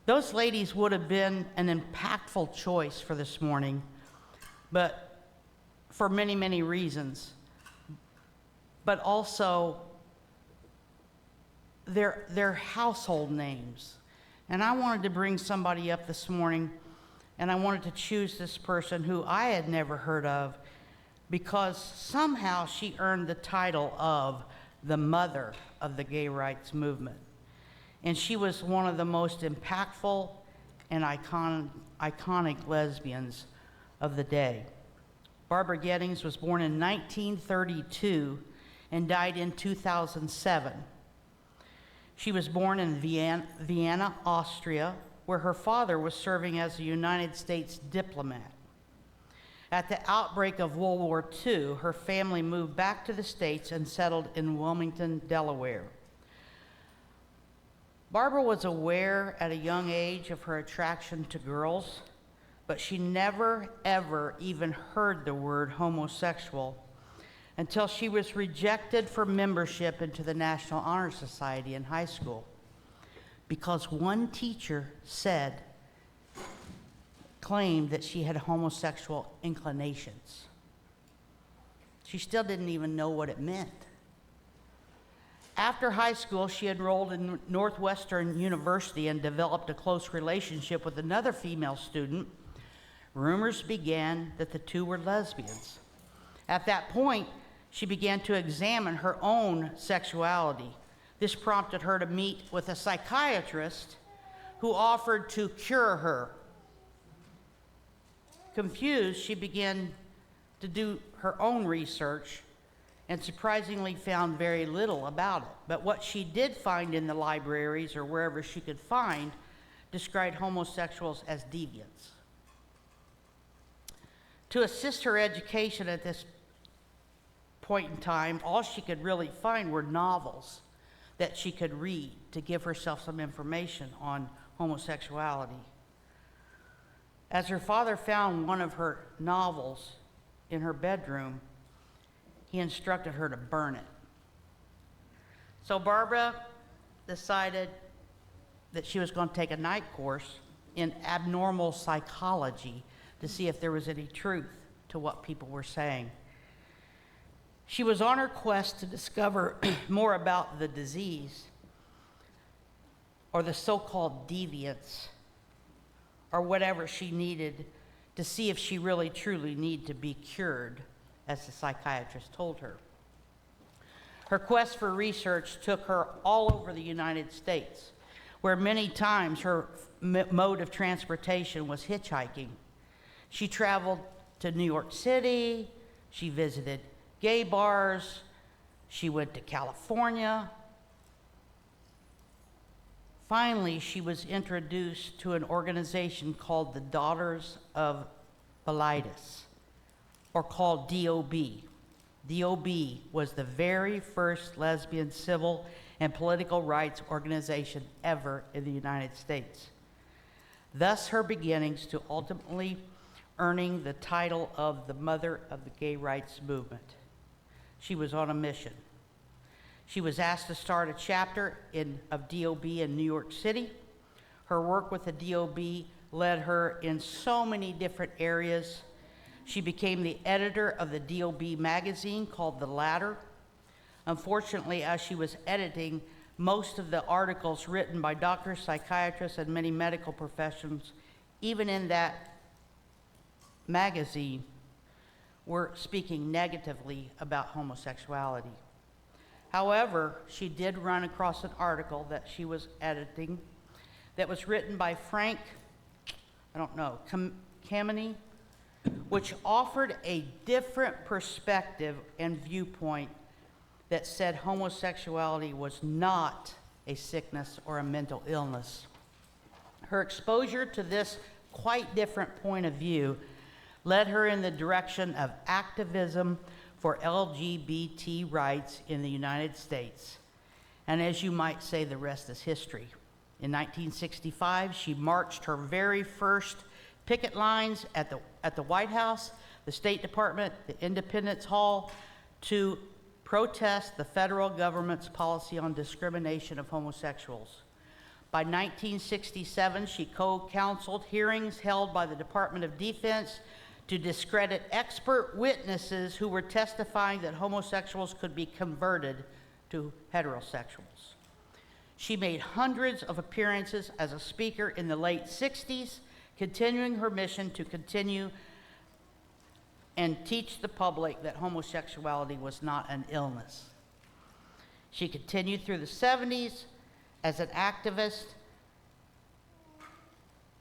Those ladies would have been an impactful choice for this morning, but for many, many reasons. But also, they're household names. And I wanted to bring somebody up this morning, and I wanted to choose this person who I had never heard of, because somehow she earned the title of the mother of the gay rights movement. And she was one of the most impactful and iconic lesbians of the day. Barbara Gettings was born in 1932 and died in 2007. She was born in Vienna, Austria, where her father was serving as a United States diplomat. At the outbreak of World War II, her family moved back to the States and settled in Wilmington, Delaware. Barbara was aware at a young age of her attraction to girls, but she never, ever even heard the word homosexual until she was rejected for membership into the National Honor Society in high school because one teacher claimed that she had homosexual inclinations. She still didn't even know what it meant. After high school, she enrolled in Northwestern University and developed a close relationship with another female student. Rumors began that the two were lesbians. At that point, she began to examine her own sexuality. This prompted her to meet with a psychiatrist who offered to cure her. Confused, she began to do her own research and surprisingly found very little about it. But what she did find in the libraries or wherever she could find described homosexuals as deviants. To assist her education at this point in time, all she could really find were novels that she could read to give herself some information on homosexuality. As her father found one of her novels in her bedroom, he instructed her to burn it. So Barbara decided that she was going to take a night course in abnormal psychology to see if there was any truth to what people were saying. She was on her quest to discover more about the disease, or the so-called deviance, or whatever she needed to see if she really truly needed to be cured, as the psychiatrist told her. Her quest for research took her all over the United States, where many times her mode of transportation was hitchhiking. She traveled to New York City, she visited gay bars, she went to California. Finally, she was introduced to an organization called the Daughters of Bilitis, or called DOB. DOB was the very first lesbian civil and political rights organization ever in the United States. Thus her beginnings to ultimately earning the title of the Mother of the Gay Rights Movement. She was on a mission. She was asked to start a chapter of DOB in New York City. Her work with the DOB led her in so many different areas. She became the editor of the DOB magazine called The Ladder. Unfortunately, as she was editing, most of the articles written by doctors, psychiatrists, and many medical professionals, even in that magazine, were speaking negatively about homosexuality. However, she did run across an article that she was editing that was written by Frank, Kameny, which offered a different perspective and viewpoint that said homosexuality was not a sickness or a mental illness. Her exposure to this quite different point of view led her in the direction of activism for LGBT rights in the United States. And as you might say, the rest is history. In 1965, she marched her very first picket lines at the White House, the State Department, the Independence Hall, to protest the federal government's policy on discrimination of homosexuals. By 1967, she co-counseled hearings held by the Department of Defense to discredit expert witnesses who were testifying that homosexuals could be converted to heterosexuals. She made hundreds of appearances as a speaker in the late 60s, continuing her mission to continue and teach the public that homosexuality was not an illness. She continued through the 70s as an activist,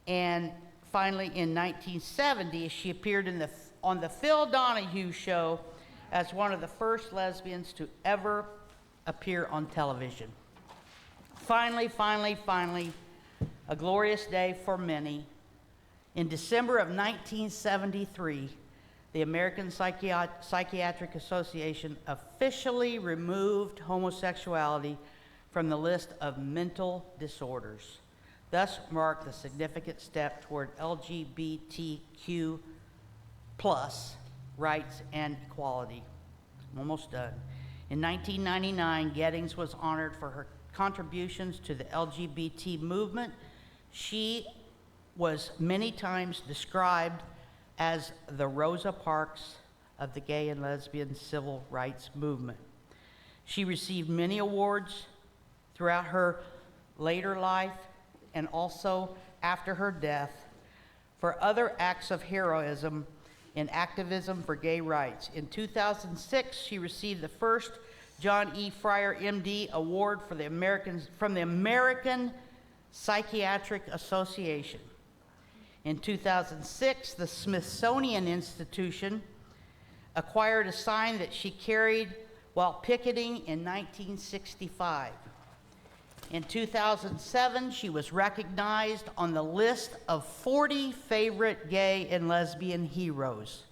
and finally in 1970 she appeared on the Phil Donahue Show as one of the first lesbians to ever appear on television. Finally, a glorious day for many. In December of 1973, the American Psychiatric Association officially removed homosexuality from the list of mental disorders, thus marked a significant step toward LGBTQ+ rights and equality. almost done. In 1999, Gettings was honored for her contributions to the LGBT movement. She was many times described as the Rosa Parks of the gay and lesbian civil rights movement. She received many awards throughout her later life and also after her death for other acts of heroism in activism for gay rights. In 2006, she received the first John E. Fryer, MD, Award from the American Psychiatric Association. In 2006, the Smithsonian Institution acquired a sign that she carried while picketing in 1965. In 2007, she was recognized on the list of 40 favorite gay and lesbian heroes.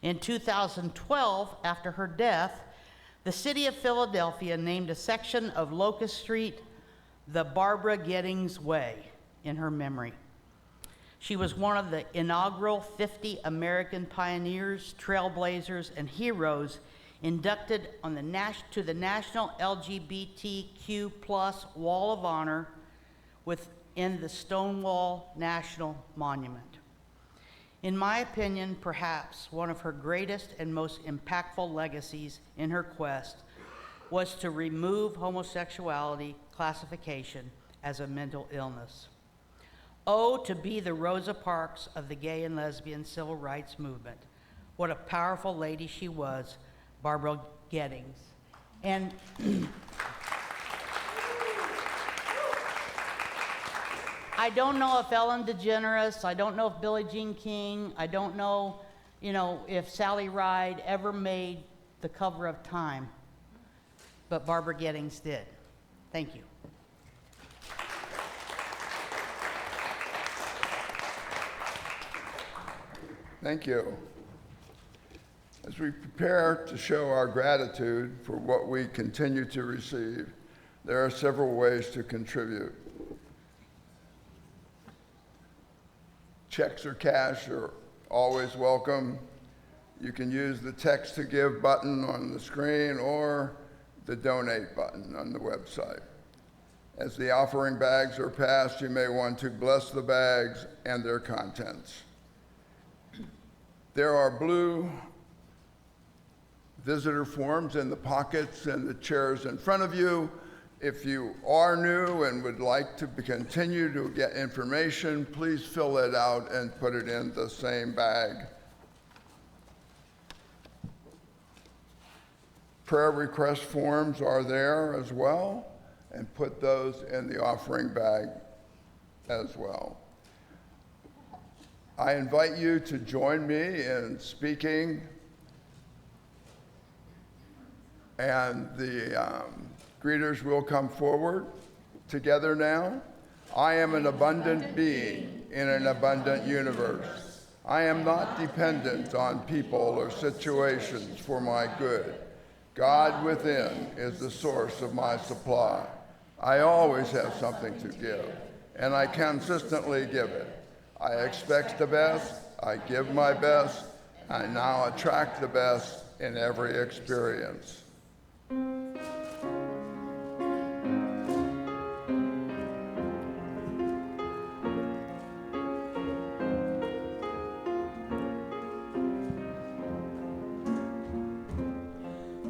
In 2012, after her death, the city of Philadelphia named a section of Locust Street the Barbara Gettings Way in her memory. She was one of the inaugural 50 American pioneers, trailblazers, and heroes inducted on to the National LGBTQ+ Wall of Honor within the Stonewall National Monument. In my opinion, perhaps one of her greatest and most impactful legacies in her quest was to remove homosexuality classification as a mental illness. Oh, to be the Rosa Parks of the gay and lesbian civil rights movement. What a powerful lady she was, Barbara Gettings. And I don't know if Ellen DeGeneres, I don't know if Billie Jean King, I don't know, if Sally Ride ever made the cover of Time, but Barbara Gettings did. Thank you. Thank you. As we prepare to show our gratitude for what we continue to receive, there are several ways to contribute. Checks or cash are always welcome. You can use the text to give button on the screen or the donate button on the website. As the offering bags are passed, you may want to bless the bags and their contents. There are blue visitor forms in the pockets and the chairs in front of you. If you are new and would like to continue to get information, please fill it out and put it in the same bag. Prayer request forms are there as well, and put those in the offering bag as well. I invite you to join me in speaking, and the greeters will come forward together now. I am an abundant being in an abundant universe. I am not dependent on people or situations for my good. God within is the source of my supply. I always have something to give, and I consistently give it. I expect the best, I give my best, I now attract the best in every experience.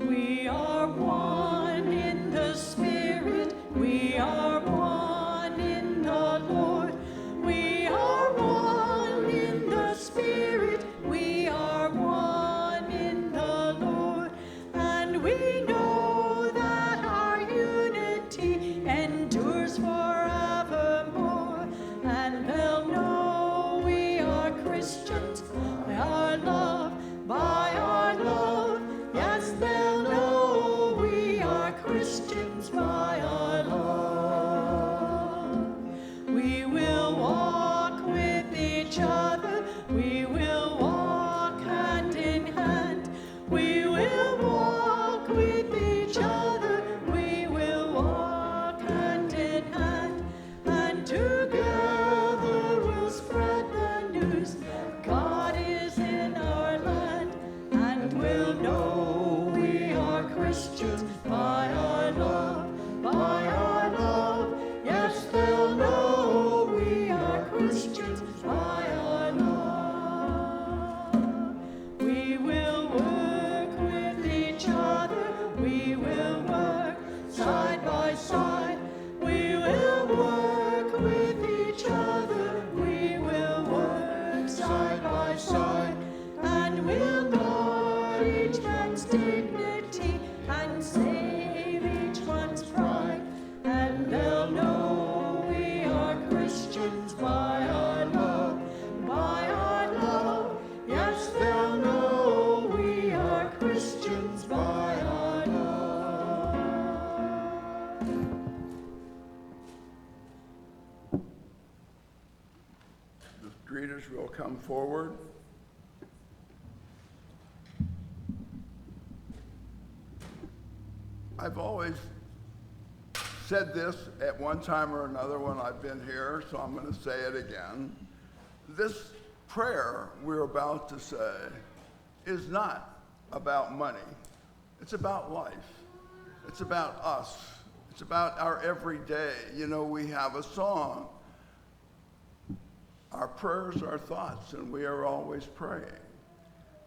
We are one in the Spirit. We are one in the Lord. We are one in the Spirit. We are one in the Lord. And we know that our unity endures forevermore. And they'll know we are Christians by our love, by our love. Yes, they'll know we are Christians by our love. We will walk with each other. We will walk hand in hand. We will walk with each other. We will walk hand in hand. And together we'll spread the news. God is in our land, and we'll know we greeters will come forward. I've always said this at one time or another when I've been here, so I'm going to say it again. This prayer we're about to say is not about money. It's about life. It's about us. It's about our everyday. You know, we have a song. Our prayers are thoughts, and we are always praying.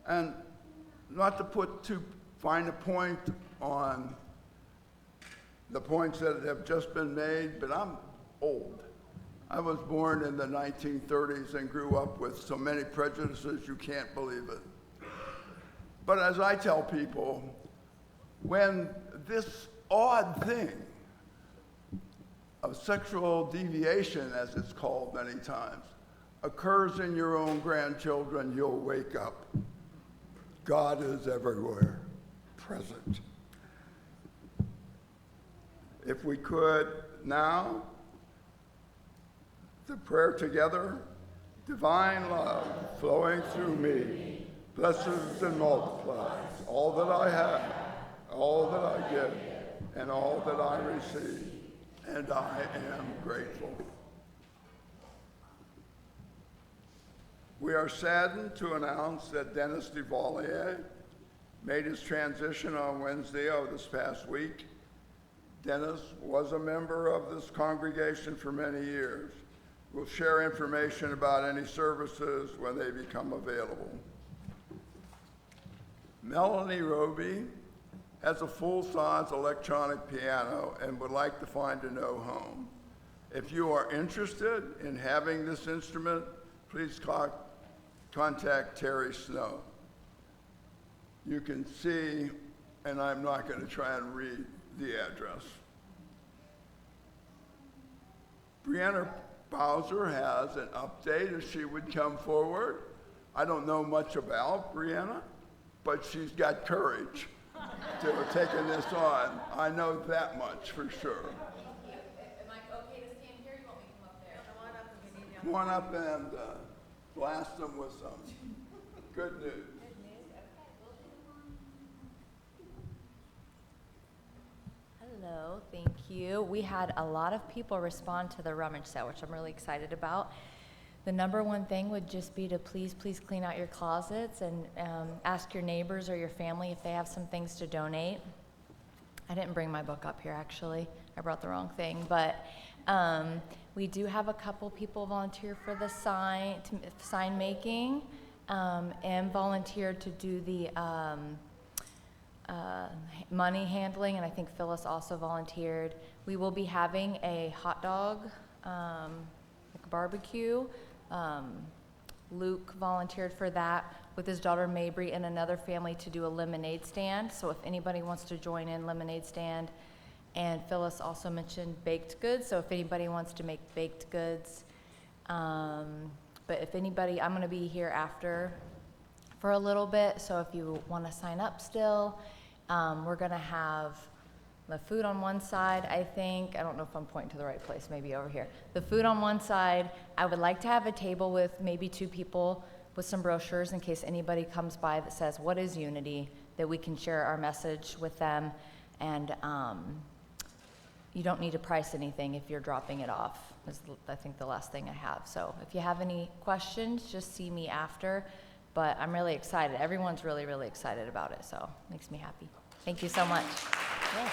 And not to put too fine a point on the points that have just been made, but I'm old. I was born in the 1930s and grew up with so many prejudices you can't believe it. But as I tell people, when this odd thing of sexual deviation, as it's called many times, occurs in your own grandchildren, you'll wake up. God is everywhere, present. If we could now, the prayer together, divine love flowing through me, blesses and multiplies all that I have, all that I give, and all that I receive, and I am grateful. We are saddened to announce that Dennis Duvalier made his transition on Wednesday of this past week. Dennis was a member of this congregation for many years. We'll share information about any services when they become available. Melanie Roby has a full-size electronic piano and would like to find a no home. If you are interested in having this instrument, please contact Terry Snow. You can see, and I'm not going to try and read the address. Brianna Bowser has an update if she would come forward. I don't know much about Brianna, but she's got courage to have taken this on. I know that much for sure. Am I okay to stand here? You want me to come up there? Come on up and blast them with some good news. Hello, thank you. We had a lot of people respond to the rummage set, which I'm really excited about. The number one thing would just be to please clean out your closets and ask your neighbors or your family if they have some things to donate. I didn't bring my book up here, actually. I brought the wrong thing, but we do have a couple people volunteer for the sign making and volunteered to do the money handling, and I think Phyllis also volunteered. We will be having a hot dog like barbecue. Luke volunteered for that with his daughter Mabry and another family to do a lemonade stand. So if anybody wants to join in, lemonade stand. And Phyllis also mentioned baked goods. So if anybody wants to make baked goods, but if anybody, I'm going to be here after for a little bit. So if you want to sign up still, we're going to have the food on one side, I think. I don't know if I'm pointing to the right place, maybe over here. The food on one side. I would like to have a table with maybe 2 people with some brochures in case anybody comes by that says, what is unity? That we can share our message with them. And you don't need to price anything if you're dropping it off, is I think the last thing I have. So if you have any questions, just see me after. But I'm really excited. Everyone's really, really excited about it, so it makes me happy. Thank you so much. Yeah.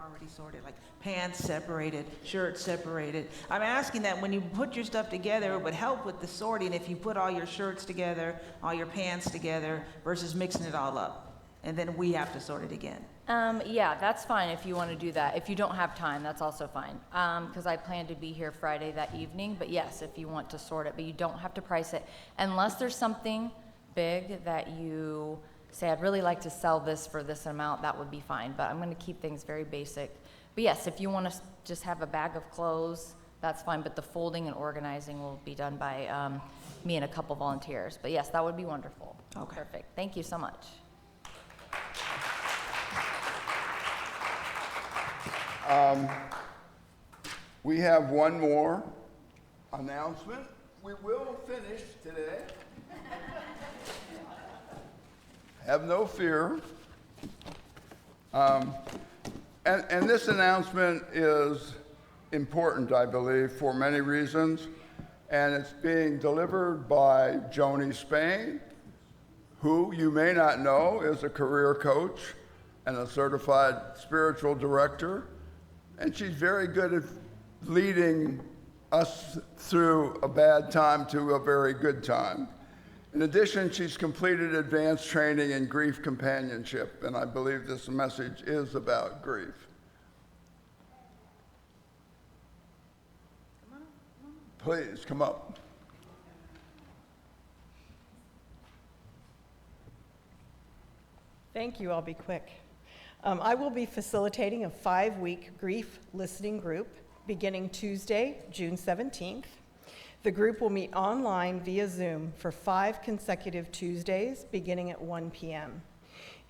Already sorted, like pants separated, shirts separated. I'm asking that when you put your stuff together, it would help with the sorting if you put all your shirts together, all your pants together, versus mixing it all up. And then we have to sort it again. Yeah, that's fine if you want to do that. If you don't have time, that's also fine. Because I plan to be here Friday that evening. But yes, if you want to sort it, but you don't have to price it. Unless there's something big that you say, I'd really like to sell this for this amount, that would be fine. But I'm going to keep things very basic. But yes, if you want to just have a bag of clothes, that's fine. But the folding and organizing will be done by me and a couple volunteers. But yes, that would be wonderful. Okay. Perfect. Thank you so much. We have one more announcement. We will finish today. Have no fear. And this announcement is important, I believe, for many reasons. And it's being delivered by Joni Spain, who you may not know is a career coach and a certified spiritual director. And she's very good at leading us through a bad time to a very good time. In addition, she's completed advanced training in grief companionship, and I believe this message is about grief. Please come up. Thank you. I'll be quick. I will be facilitating a 5-week grief listening group beginning Tuesday, June 17th. The group will meet online via Zoom for 5 consecutive Tuesdays beginning at 1 p.m.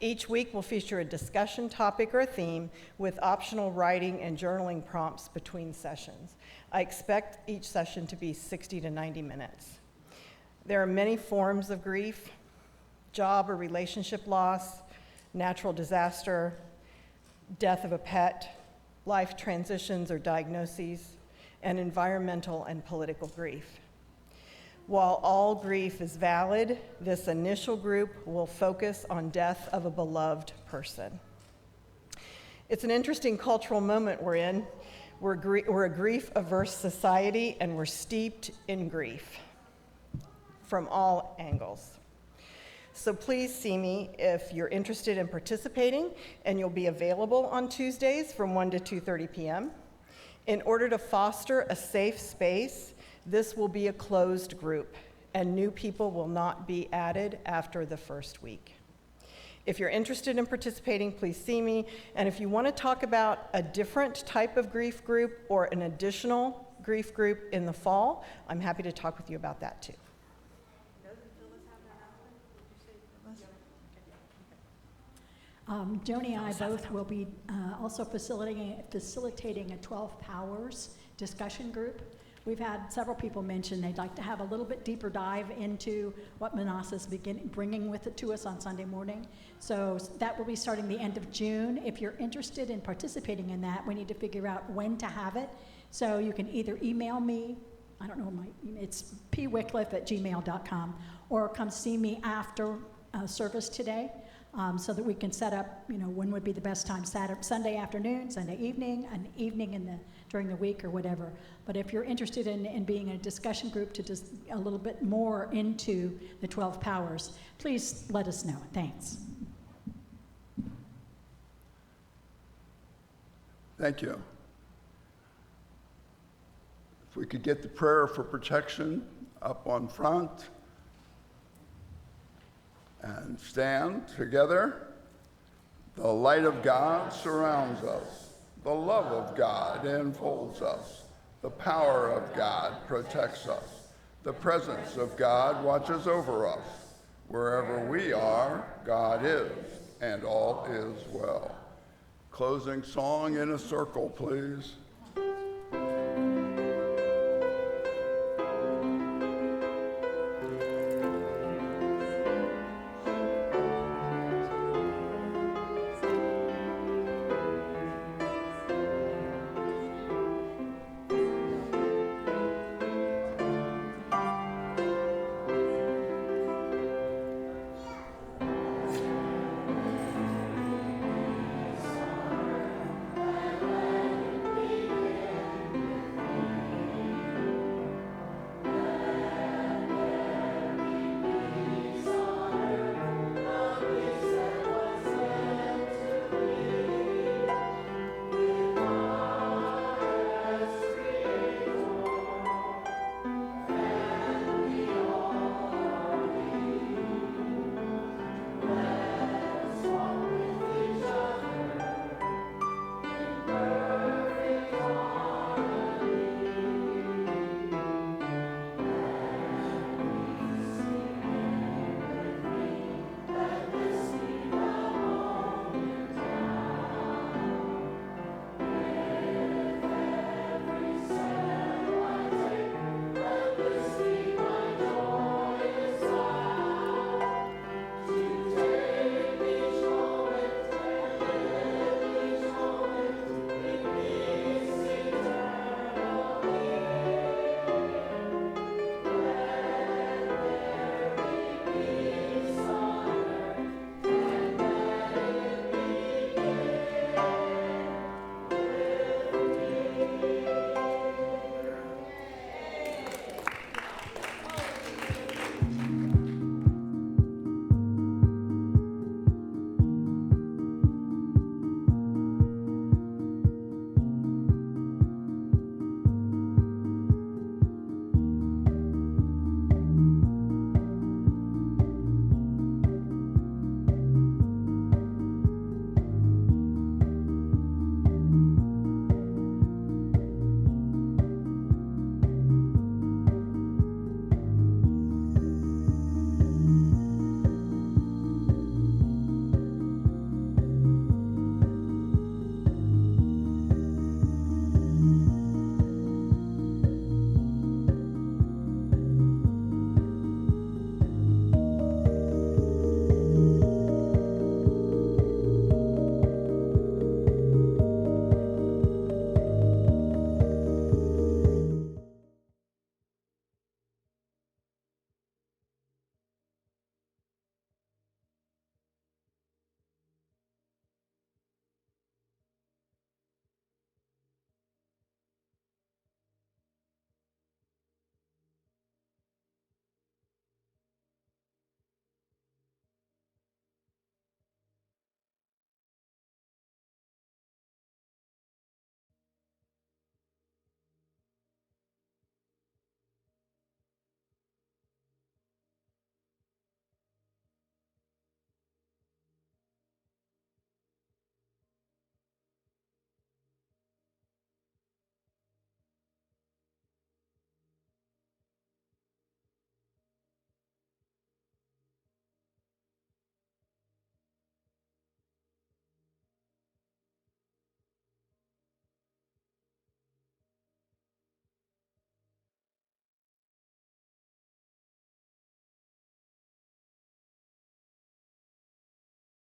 Each week will feature a discussion topic or a theme with optional writing and journaling prompts between sessions. I expect each session to be 60 to 90 minutes. There are many forms of grief: job or relationship loss, natural disaster, death of a pet, life transitions or diagnoses, and environmental and political grief. While all grief is valid, this initial group will focus on death of a beloved person. It's an interesting cultural moment we're in. We're a grief-averse society, and we're steeped in grief from all angles. So please see me if you're interested in participating, and you'll be available on Tuesdays from 1 to 2:30 p.m. In order to foster a safe space, this will be a closed group, and new people will not be added after the first week. If you're interested in participating, please see me, and if you want to talk about a different type of grief group or an additional grief group in the fall, I'm happy to talk with you about that too. Joni and I both will be also facilitating a 12 Powers discussion group. We've had several people mention they'd like to have a little bit deeper dive into what Minnassa is bringing with it to us on Sunday morning. So that will be starting the end of June. If you're interested in participating in that, we need to figure out when to have it. So you can either email me, I don't know, it's pwickliffe@gmail.com, or come see me after service today. So that we can set up, when would be the best time, Sunday afternoon, Sunday evening, an evening during the week or whatever. But if you're interested in being in a discussion group to just a little bit more into the 12 Powers, please let us know. Thanks. Thank you. If we could get the prayer for protection up on front. And stand together. The light of God surrounds us. The love of God enfolds us. The power of God protects us. The presence of God watches over us. Wherever we are, God is, and all is well. Closing song in a circle, please.